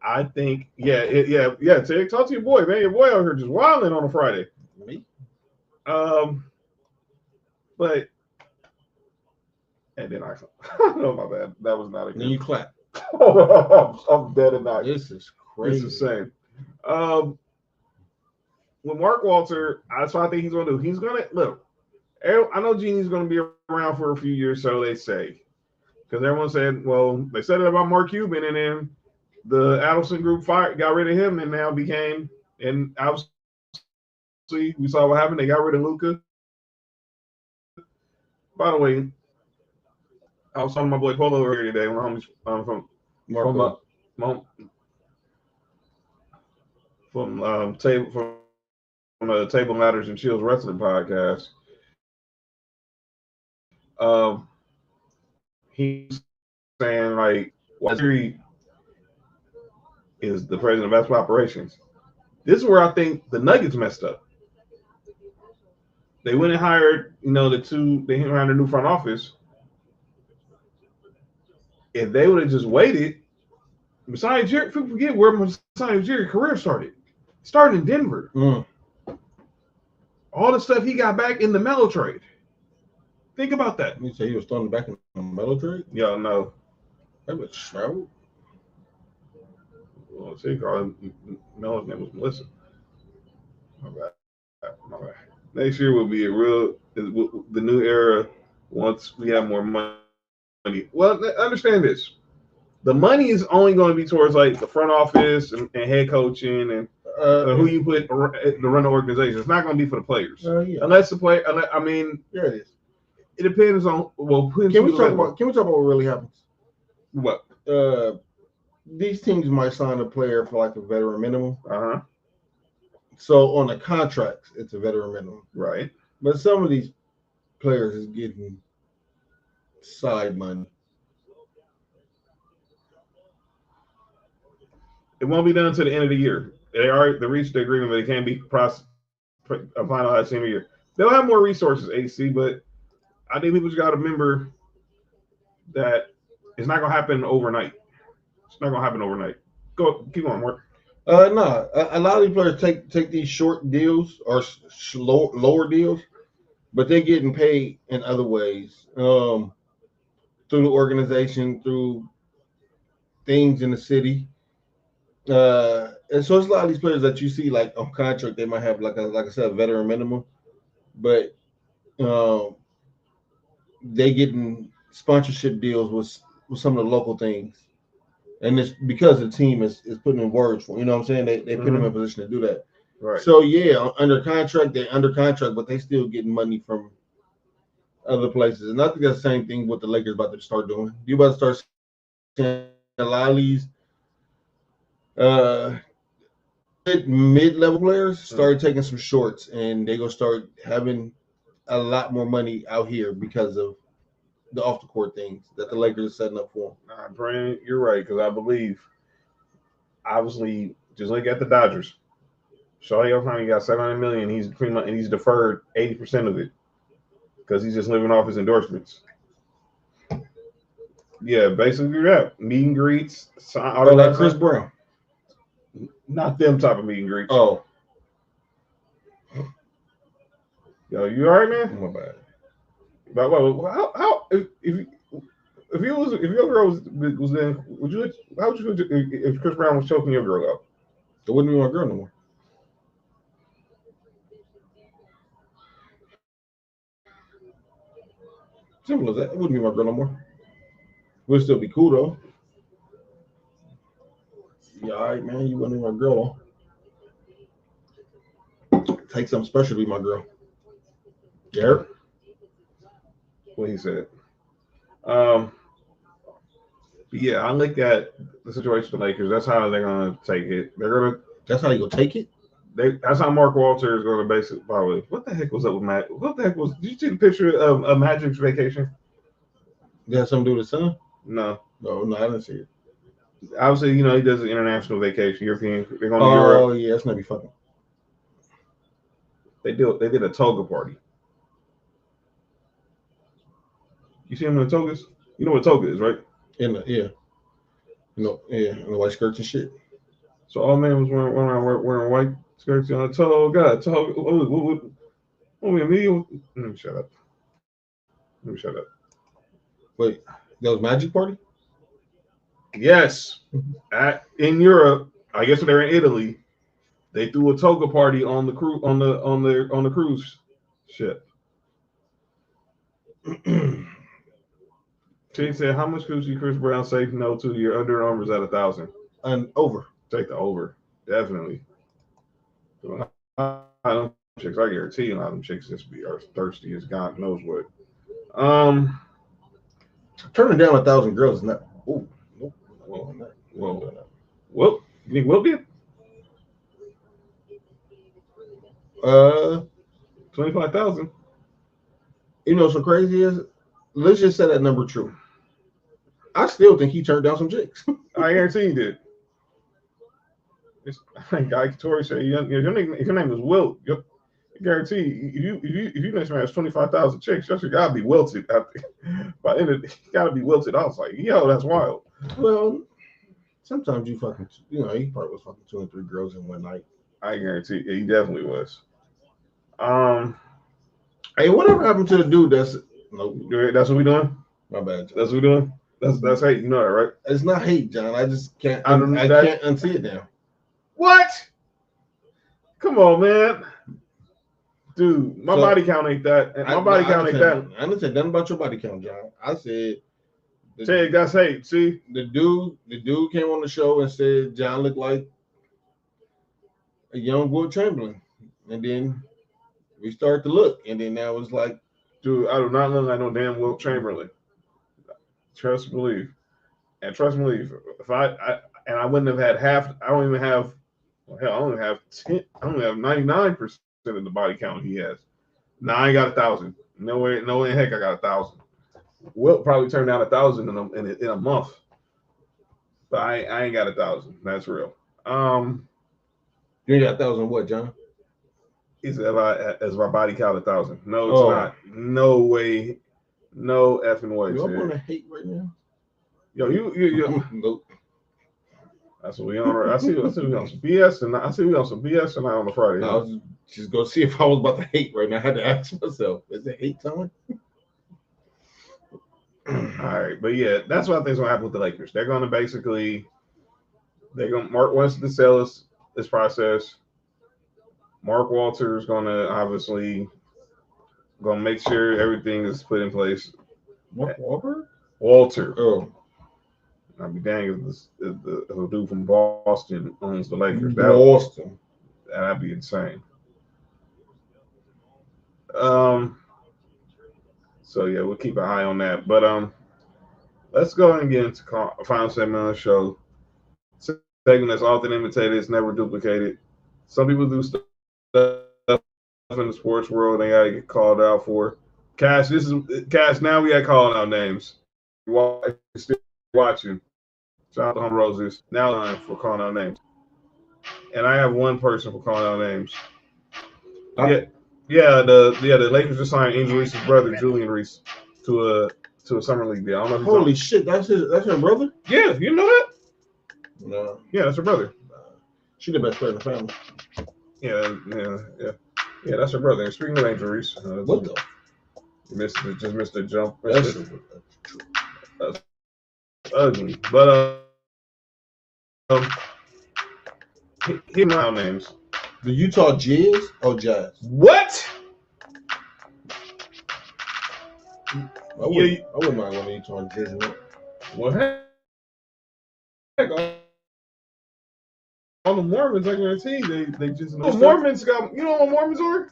I think, yeah. Tig, talk to your boy, man. Your boy out here just wilding on a Friday. Me? But and then I oh my bad. That was not a good. Then you clap. I'm dead and not. This is crazy. It's the same. With Mark Walter, that's what I think he's gonna do. He's gonna look. I know Genie's gonna be around for a few years, so they say. Because everyone said, well, they said it about Mark Cuban, and then the Adelson group got rid of him, and now became, and obviously we saw what happened. They got rid of Luka. By the way, I was talking to my boy Polo earlier today when from the Table Matters and Chills Wrestling podcast. He's saying like, Waziri is the president of basketball operations. This is where I think the Nuggets messed up. They went and hired, they hired a new front office. If they would have just waited, Masai Ujiri, people forget where Masai Ujiri's career started. Started in Denver. All the stuff he got back in the Melo trade. Think about that. You say he was starting back in the Melo trade? Y'all know. That was travel. Well, see, Melo's name was Melissa. My bad. Next year will be the new era once we have more money. Well, understand this. The money is only going to be towards like the front office and head coaching and who you put to run the organization. It's not going to be for the players. Yeah. Unless the player, there it is. It depends on, can we talk about what really happens? What? These teams might sign a player for like a veteran minimum. Uh-huh. So on the contracts, it's a veteran minimum. Right. But some of these players is getting side money. It won't be done until the end of the year. They reached the agreement, but it can't be finalized senior year. They'll have more resources, AC, but I think people just got to remember that it's not going to happen overnight. It's not going to happen overnight. Keep on, work. No, a lot of these players take these short deals or lower deals, but they're getting paid in other ways through the organization, through things in the city. And so it's a lot of these players that you see like on contract, they might have like I said, a veteran minimum, but they getting sponsorship deals with some of the local things. And it's because the team is putting in words for, you know what I'm saying? They put them in a position to do that. Right. So yeah, they're under contract, but they still getting money from other places. And I think that's the same thing what the Lakers about to start doing. You about to start seeing a lot of these mid-level players start taking some shorts, and they're gonna start having a lot more money out here because of the off the court things that the Lakers are setting up for them. Brandon, you're right, because I believe, obviously, just look at the Dodgers. Shohei Ohtani got $700 million. He's deferred 80% of it because he's just living off his endorsements. Yeah, basically that. Meet and greets. Like Chris Brown. Not them type of meet and greets. Oh. Yo, you all right, man? My bad. But how if your girl was then, how would you if Chris Brown was choking your girl out? It wouldn't be my girl no more. Simple as that. It wouldn't be my girl no more. Would still be cool though. Yeah, all right, man. You wouldn't be my girl though. Take something special to be my girl. Yeah. What he said. Yeah, I look at the situation with the Lakers. That's how they're gonna take it. That's how you gonna take it. That's how Mark Walter is gonna basically probably. What the heck was up with Matt? What the heck was? Did you see the picture of Magic's vacation? Did that have something to do with the sun? No, I didn't see it. Obviously, he does an international vacation, European. They're going to Europe. Europe. Oh yeah, that's gonna be fucking. They did a toga party. You see him in the togas? You know what a toga is, right? In the the white skirts and shit. So all man was wearing white skirts on a toga. Let me shut up. Wait, that was Magic Party? Yes. In Europe, I guess when they're in Italy, they threw a toga party on the cruise ship. She said, "How much could Chris Brown say no to your Under Armour's at 1,000?" An over. Take the over, definitely. I chicks, I guarantee you, a lot of them chicks just be are thirsty as God knows what. Turning down 1,000 girls is not. Ooh, nope. Well, you think Will did? 25,000. You know what's so crazy is? Let's just say that number true. I still think he turned down some chicks. I guarantee he did. I think Guy Tori said, if your name is Wilt, I guarantee if you next man has 25,000 chicks, you gotta be wilted. By the end of it, you gotta be wilted. I was like, yo, that's wild. Well, sometimes you fucking, he probably was fucking 2 or 3 girls in one night. I guarantee he definitely was. Hey, whatever happened to the dude that's what we doing? My bad, John. That's what we doing? That's hate. You know that, right? It's not hate, John. I just can't. I can't unsee it now. What? Come on, man. Dude, my body count ain't that. My body count ain't that. I didn't say nothing about your body count, John. I said that's hate. See? The dude came on the show and said John looked like a young Will Chamberlain. And then we started to look. And then now it's like, dude, I do not look like no damn Will Chamberlain. Trust and believe. And trust and believe. If I wouldn't have had half, I don't even have, well, hell, I only have 10, I only have 99% of the body count he has. Now I ain't got 1,000. No way in heck I got 1,000. Will probably turn down 1,000 in a month. But I ain't got 1,000. That's real. You ain't got 1,000 what, John? Is if my body count 1,000. No, it's not. No way. No effing way. You up on the hate right now? Yo, you. Nope. That's what we on. I see we on some BS, and I see we on some BS tonight on the Friday. I was just gonna see if I was about to hate right now. I had to ask myself, is it hate time? All right, but yeah, that's what I think is gonna happen with the Lakers. They're gonna Mark wants to sell this process. Mark Walter is gonna obviously make sure everything is put in place. Mark Wahlberg? Walter. Oh. I'd be dang if the dude from Boston owns the Lakers. Boston. That'd be insane. So yeah, we'll keep an eye on that. But let's go ahead and get into final segment of the show. Segment that's often imitated, it's never duplicated. Some people do stuff in the sports world they gotta get called out for. Cash, now we got calling out names. Still watching. Shout out to Home Roses. Now line for calling out names. And I have one person for calling out names. The Lakers just signed Angel Reese's brother, Julian Reese, to a summer league deal. I don't know. Holy shit, that's her brother? Yeah, you know that? No. Yeah, that's her brother. She the best player in the family. Yeah, that's her brother. And speaking of Angel Reese, what the? Just missed a jump. That's ugly. But he my names. The Utah Jazz or Jazz? What? I wouldn't mind one of Utah Jazz. Well, heck, all the Mormons, I guarantee they just know. Mormons got, you know what Mormons are?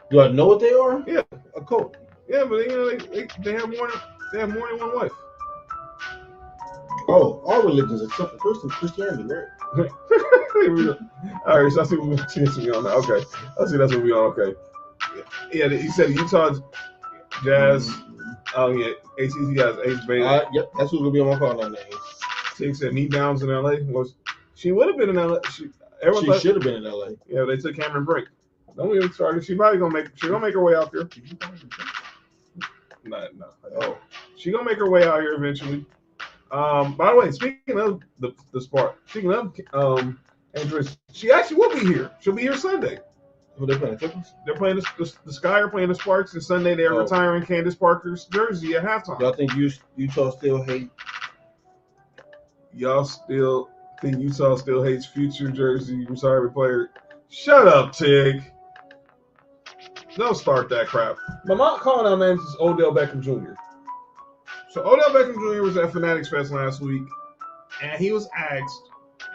Do I know what they are? Yeah, a cult. Yeah, but they have more than one wife. Oh, all religions except for Christianity, right? All right, so I see what we on that. Okay, I see that's what we on. Okay, yeah, he said Utah Jazz. Oh yeah, ACC guys, Ace Bailey. Yep, that's who's gonna be on my call now. She said knee downs in LA. She would have been in LA. She should have been in LA. Yeah, they took Cameron Brink. Don't get started. She probably gonna make her way out there. No. Oh, she gonna make her way out here eventually. By the way, speaking of the Spark, speaking of Andres, she actually will be here. She'll be here Sunday. Who they playing? Clippers? They're playing the Sky are playing the Sparks, and Sunday they're retiring Candace Parker's jersey at halftime. Y'all think Utah still hate? Y'all still think Utah still hates future jersey retired player? Shut up, Tig. Don't start that crap. My mom calling out names is Odell Beckham Jr. So Odell Beckham Jr. was at Fanatics Fest last week. and he was asked,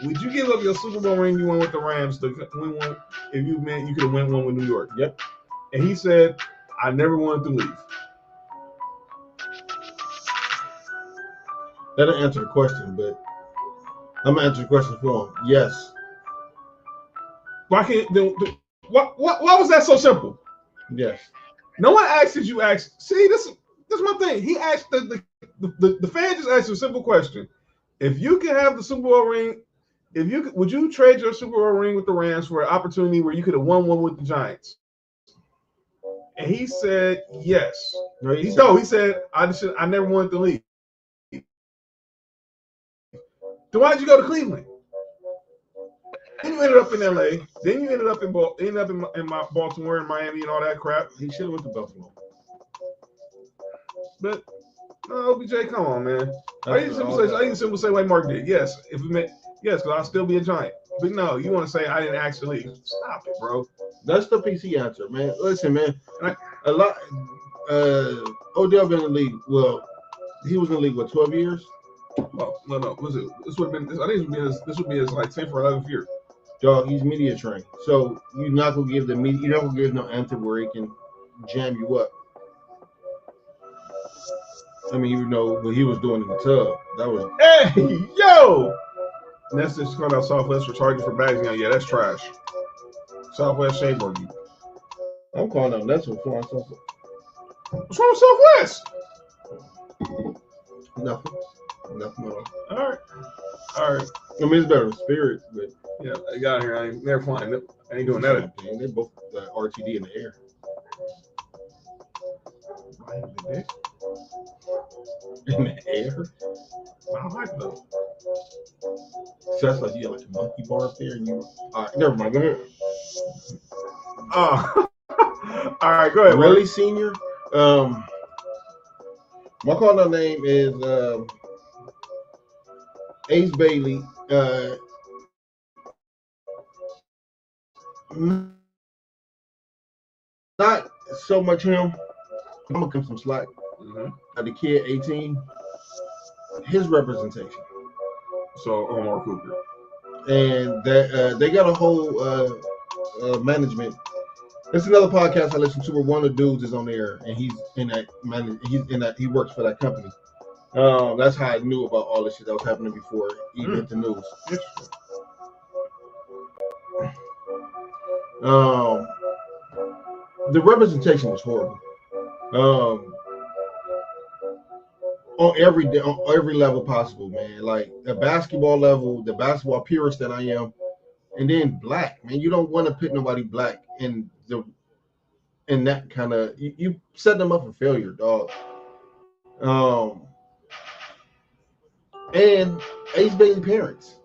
"Would you give up your Super Bowl ring you won with the Rams to win one if you meant you could have won one with New York?" Yep. And he said, "I never wanted to leave." That didn't answer the question, but I'm gonna answer the question for him. Yes. Why can't? Why was that so simple? Yes. No one asked. Did you ask? See, this is my thing. He asked the fan just asked a simple question. If you could have the Super Bowl ring, would you trade your Super Bowl ring with the Rams for an opportunity where you could have won one with the Giants? And he said yes. No, He said I never wanted to leave. Then why did you go to Cleveland? Then you ended up in LA. Then you ended up in my Baltimore and Miami and all that crap. He should have went to Buffalo. But no, OBJ, come on, man. I need to simply say like Mark did. Yes, because I'll still be a Giant. But no, you want to say I didn't actually leave. Stop it, bro. That's the PC answer, man. Listen, man. A lot. Odell been in the league. Well, he was in the league what 12 years. Well, no. Was it? This would have been. I think this would be his like 10th or 11th year. Dog, he's media trained, so you're not gonna give the media. You're not gonna give no answer where he can jam you up. I mean, even though what he was doing in the tub, that was. Hey, yo! And that's just called out Southwest for charging for bags. Yeah, that's trash. Southwest shame on you. I'm calling out. That's what's wrong. What's wrong with Southwest? Nothing at all. All right. I mean, it's better than Spirit, but yeah, I got here. I ain't never flying. I ain't doing that. They're both RTD in the air. In the air? I don't like those. So that's like you got like a monkey bar up there, and you. All right, never mind. Go ahead. All right, go ahead. Really, senior? My call-out name is Ace Bailey. Not so much him. I'm gonna give some slack. The kid, 18, his representation. So Omar Cooper, and that they got a whole management. It's another podcast I listen to where one of the dudes is on there, and he's in that. He works for that company. That's how I knew about all this shit that was happening before it even hit the news. The representation was horrible. On every level possible, man. Like the basketball level, the basketball purist that I am, and then black, man. You don't want to put nobody black in that kind of. You set them up for failure, dog. And Ace Bailey parents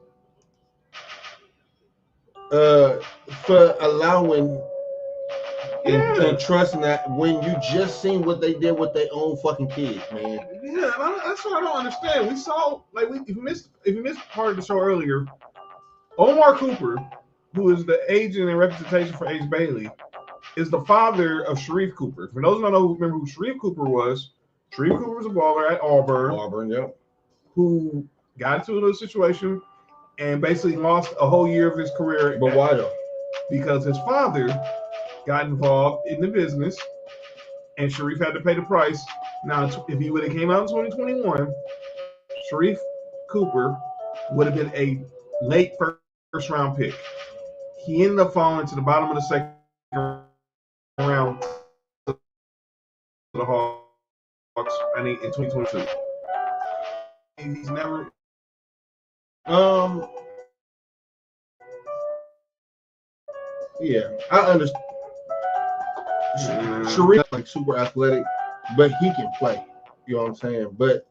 for allowing and trusting that when you just seen what they did with their own fucking kids, man. Yeah, that's what I don't understand. We saw if you missed part of the show earlier, Omar Cooper, who is the agent and representation for Ace Bailey, is the father of Sharif Cooper. For those who don't know, remember who Sharif Cooper was. Sharif Cooper was a baller at Auburn. Yep. Who got into a little situation and basically lost a whole year of his career. But why though? Because his father got involved in the business, and Sharif had to pay the price. Now, if he would have came out in 2021, Sharif Cooper would have been a late first round pick. He ended up falling to the bottom of the second round to the Hawks, I think, in 2022. He's never. Yeah, I understand. Sharif like super athletic, but he can play. You know what I'm saying? But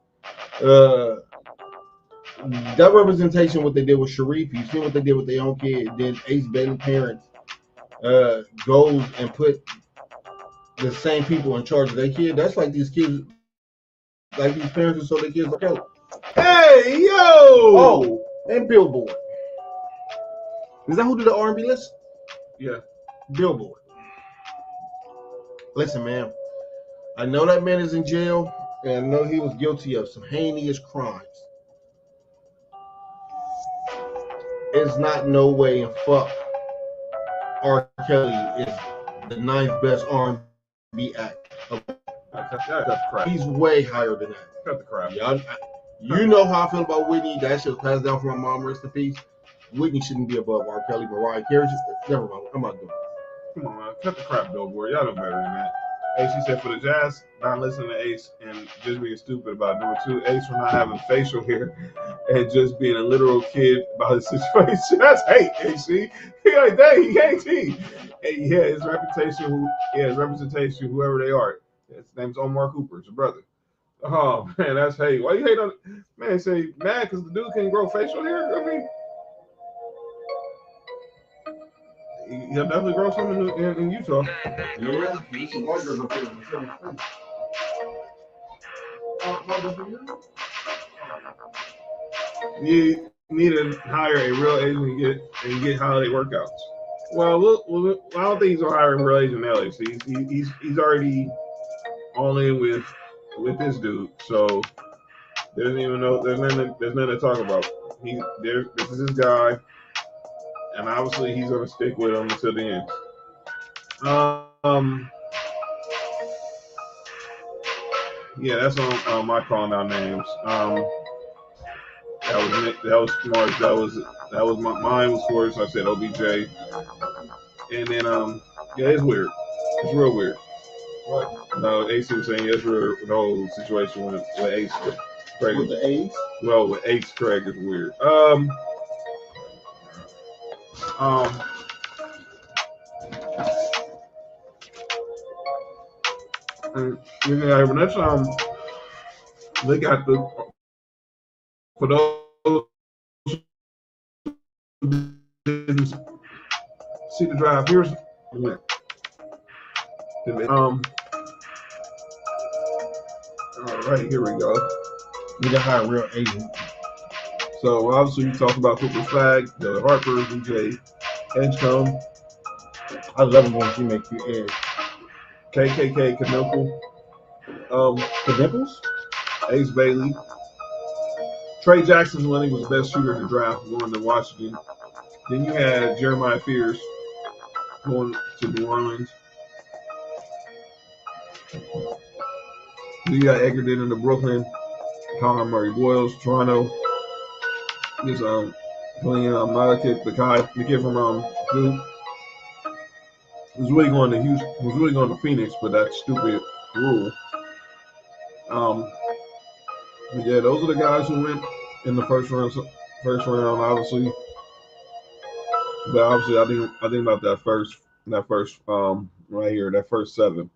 that representation, what they did with Sharif, you seen what they did with their own kid. Then Ace Bailey parents goes and put the same people in charge of their kid. That's like these kids, like these parents who saw their kids like, yo, hey, yo! Oh, and Billboard. Is that who did the R&B list? Yeah. Billboard. Listen, man, I know that man is in jail, and I know he was guilty of some heinous crimes. it's not no way in fuck R. Kelly is the 9th best R&B act. That's crap. He's way higher than that. Cut the crap. Yeah, you know how I feel about Whitney. That shit was passed down from my mom. Rest in peace. Whitney shouldn't be above R. Kelly. Mariah Carey. Never mind. I'm not doing it. Come on, man. Cut the crap, Billboard. Y'all know better than that. Ace, he said for the Jazz, not listening to Ace and just being stupid about it. Number 2, Ace for not having facial hair and just being a literal kid about his situation. That's hate, AC. He like, dang, he ain't he. Hey, yeah, his representation, whoever they are. His name's Omar Cooper, his brother. Oh, man, that's hate. Why you hate on it? Man, say, mad because the dude can't grow facial hair? I mean, he'll definitely grow some in Utah. You need to hire a real agent and get holiday workouts. Well, I don't think he's gonna hire a real agent now. He's already all in with this dude, so there's nothing to talk about. This is his guy, and obviously he's gonna stick with him until the end. Yeah, that's on my calling out names. That was Nick. That was Smart. That was mine was Forrest. I said OBJ, and then yeah, it's weird. It's real weird. What? No, Ace was saying it's real. The whole situation with Ace Craig. With the Ace? Well, with Ace Craig is weird. When that's they got the for those who didn't see the drive. Here's all right, here we go. You can hire a real agent. So obviously you talked about Cooper Flagg, Taylor Harper, DJ Edgecombe. I love him when she makes you edge. KKK Knuckle. Knuckles? Ace Bailey. Trey Jackson's when he was the best shooter in the draft going to Washington. Then you had Jeremiah Fears going to New Orleans. Then you got Egerton into Brooklyn. Connor Murray Boyles, Toronto. He's playing Malakit, the kid from Duke. Was really going to Houston. Was really going to Phoenix, but that stupid rule. Yeah, those are the guys who went in the first round. Obviously, but obviously, I think about that first right here, that first 7.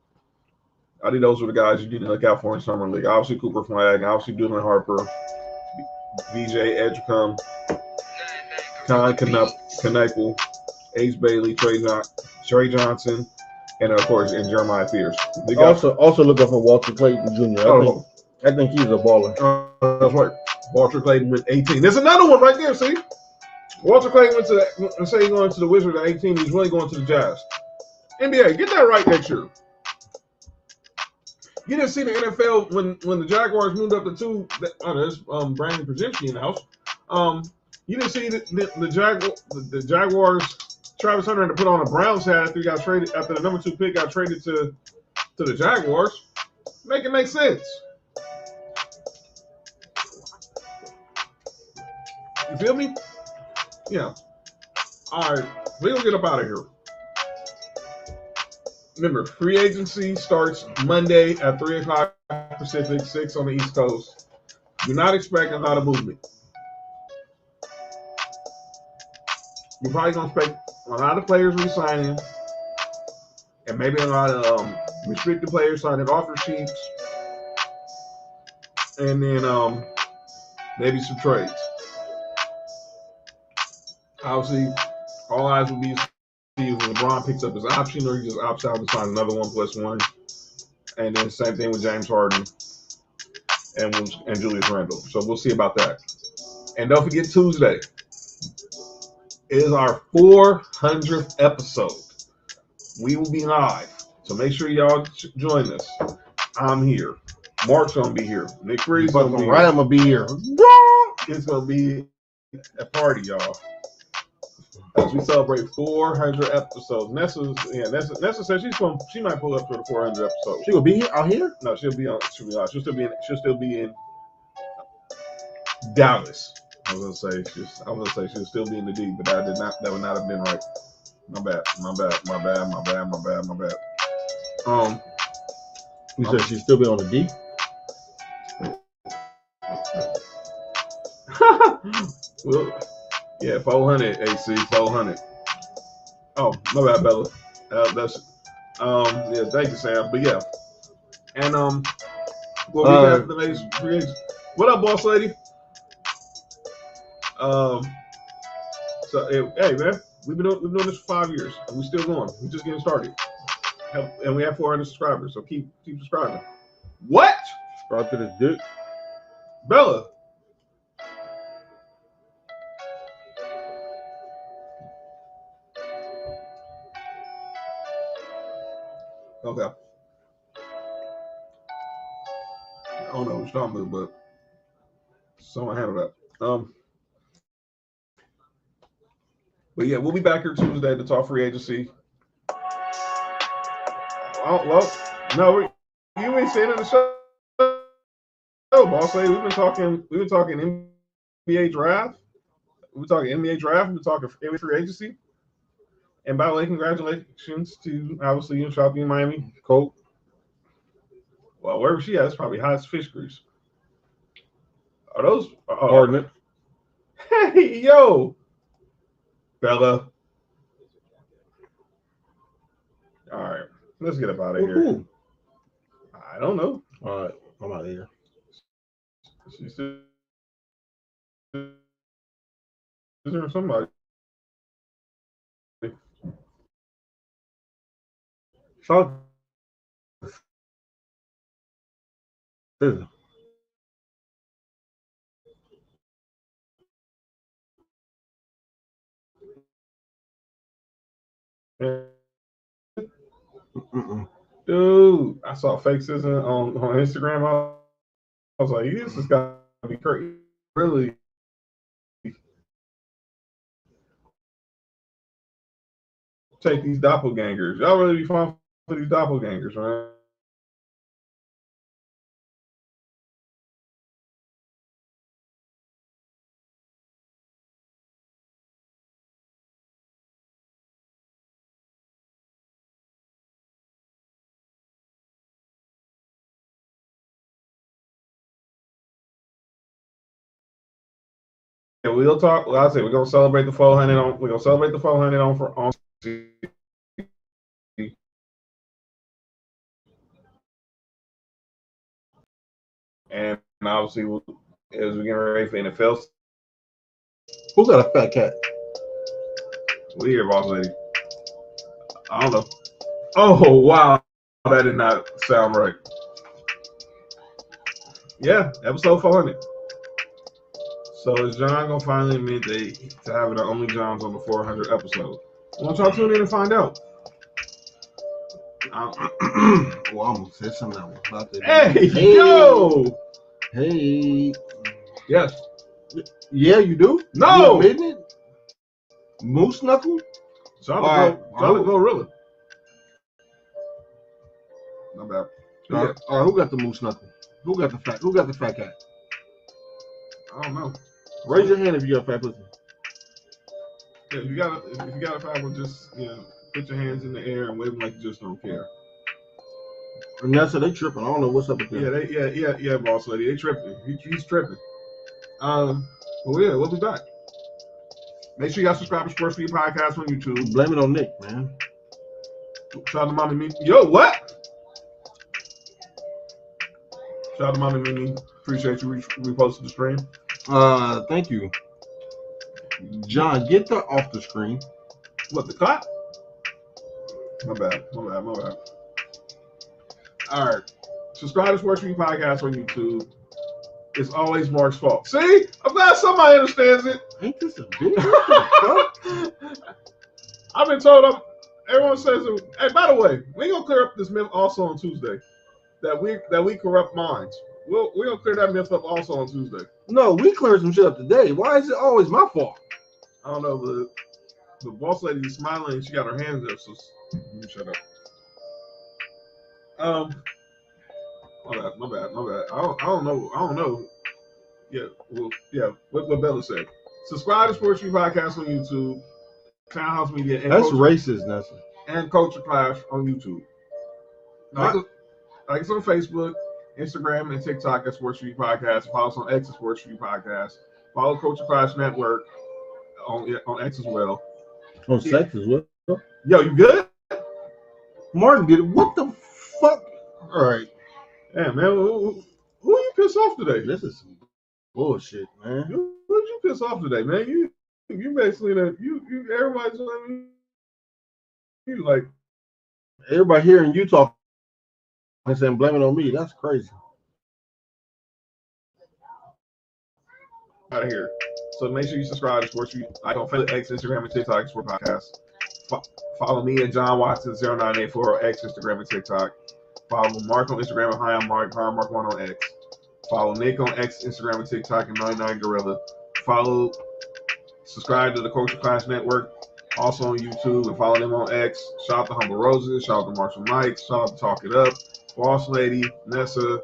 I think those were the guys you need to look out for in summer league. Obviously, Cooper Flagg, obviously Dylan Harper, VJ Edgecombe, Con Knuckle, Ace Bailey, Trey Johnson, and of course, and Jeremiah Fears. Also look up for Walter Clayton Jr. I think he's a baller. That's right. Walter Clayton went 18. There's another one right there. See, Walter Clayton went to say he's going to the Wizards at 18. He's really going to the Jazz. NBA, get that right next year. You didn't see the NFL when the Jaguars moved up to 2. There's Brandon Krasinski in the house. You didn't see the Jaguars. Travis Hunter had to put on a Browns hat after the number 2 pick got traded to the Jaguars. Make it make sense. You feel me? Yeah. All right, we're gonna get up out of here. Remember, free agency starts Monday at 3 o'clock Pacific, 6 on the East Coast. Do not expect a lot of movement. You're probably going to expect a lot of players re-signing and maybe a lot of restricted players signing offer sheets and then maybe some trades. Obviously, all eyes will be if LeBron picks up his option or he just opts out to sign another 1+1. And then same thing with James Harden and Julius Randle. So we'll see about that. And don't forget Tuesday is our 400th episode. We will be live. So make sure y'all join us. I'm here. Mark's going to be here. Nick Freeze going to be here. I'm going to be here. It's going to be a party, y'all. as we celebrate 400 episodes. Nessa said she might pull up for the 400 episode. She will be out here? No, she'll still be in Dallas. I was gonna say she'll still be in the D, but that would not have been right. My bad. You said she'd still be on the D? Well, yeah, 400 AC, 400. Oh, my bad, Bella. Yeah, thank you, Sam. But yeah, and we got the latest free agents. What up, boss lady? So hey, man, we've been doing this for 5 years, and we're still going. We're just getting started, and we have 400 subscribers. So keep subscribing. What? Subscribe to this dick. Bella. Okay. I don't know what you're talking about, but someone handle that. But yeah, we'll be back here Tuesday to talk free agency. Well, no, you ain't saying in the show, boss lady. We've been talking NBA draft. We're talking NBA draft. We're talking NBA free agency. And by the way, congratulations to obviously you and Shopee in Miami. Colt. Well, wherever she at, it's probably hot as fish grease. Are those? Pardon it. Hey, yo, Bella. All right, let's get up out of here. Who? I don't know. All right, I'm out of here. She's still is there somebody? Shout. Mm-mm. Dude, I saw fake scissors on Instagram. I was like, this has got to be crazy. Really? Take these doppelgangers. Y'all really be fun for these doppelgangers, man. Yeah, we'll talk. Well, I say we're gonna celebrate the 400 on. We're gonna celebrate the 400 on. And obviously, as we get ready for NFL. Who got a fat cat? We here, boss lady. I don't know. Oh wow, that did not sound right. Yeah, episode 400. So is John gonna finally admit to having the only Johns on the 400 episode? I want y'all to tune in and find out. Well, I'm gonna say something about that. Hey, yo! Hey. Yes. Yeah, you do? No! You admitting it? Moose knuckle? John Gorilla. Not bad. All right, who got the moose knuckle? Who got the fat cat? I don't know. Raise your hand if you got fat pussy. Yeah, if you got a fat one, just put your hands in the air and wave them like you just don't care. And that's they tripping. I don't know what's up with them. Yeah, boss lady. They tripping. He's tripping. Well, yeah, we'll be back. Make sure y'all subscribe to Sports4U podcast on YouTube. Blame it on Nick, man. Shout out to Mommy Mimi. Yo, what? Shout out to Mommy Mimi. Appreciate you reposting the stream. Thank you. John, get that off the screen. What, the clock? My bad. All right. Subscribe to Sports4U podcast on YouTube. It's always Mark's fault. See? I'm glad somebody understands it. Ain't this a video? I've been told everyone says it. Hey, by the way, we're gonna clear up this myth also on Tuesday. That we corrupt minds. We're gonna clear that myth up also on Tuesday. No, we cleared some shit up today. Why is it always my fault? I don't know, but The boss lady is smiling and she got her hands up. So let me shut up. My bad. I don't know. Yeah, well, yeah. What Bella said. Subscribe to Sports4U Podcast on YouTube. Townhouse Media. And That's Culture, racist, Nelson. and Culture Clash on YouTube. Like us on Facebook, Instagram, and TikTok at Sports4U Podcast. Follow us on X at Sports4U Podcast. Follow Culture Clash Network on X as well. On sex as well. Yo, you good? Martin did it. What the fuck? All right. Yeah, man. Who you piss off today? This is some bullshit, man. Who did you piss off today, man? You basically everybody's you like Everybody hearing you talk and saying blame it on me. That's crazy. out of here. So make sure you subscribe to Sports4U. I don't follow X, Instagram, and TikTok Sport Podcast. Follow me at John Watson 0984 on X, Instagram, and TikTok. Follow Mark on Instagram at Hi I'm Mark 1 on X. Follow Nick on X, Instagram, and TikTok at 99 Gorilla. Subscribe to the Culture Clash Network, also on YouTube, and follow them on X. Shout out to Humble Roses, shout out to Marshall Mike, shout out to Talk It Up, Boss Lady, Nessa,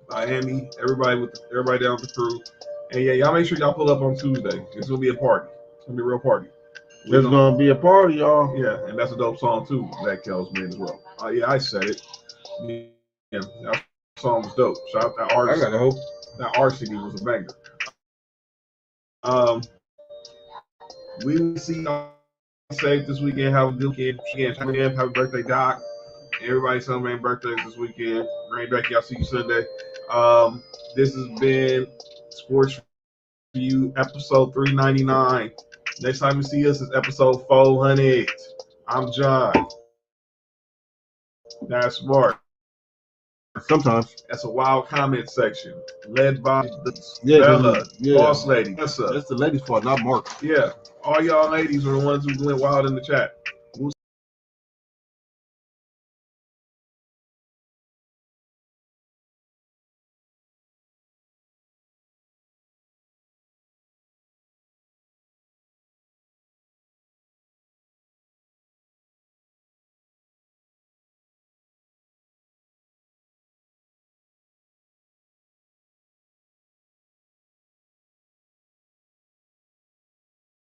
Miami, everybody down with the crew. And yeah, y'all make sure y'all pull up on Tuesday. It's gonna be a party. It's gonna be a real party. There's gonna be a party, y'all. Yeah, and that's a dope song too. That Kells made as well. Yeah, I said it. Yeah, that song was dope. Shout out that artist. I gotta hope that RCD was a banger. We will see y'all safe this weekend. Have a good weekend. Happy birthday, Doc. Everybody celebrating birthdays this weekend. Rain Becky, I'll see you Sunday. This has been Sports4U episode 399. Next time you see us is episode 400. I'm John. That's Mark. sometimes. That's a wild comment section led by Bella, Boss Lady. That's the ladies' fault, not Mark. Yeah, all y'all ladies are the ones who went wild in the chat.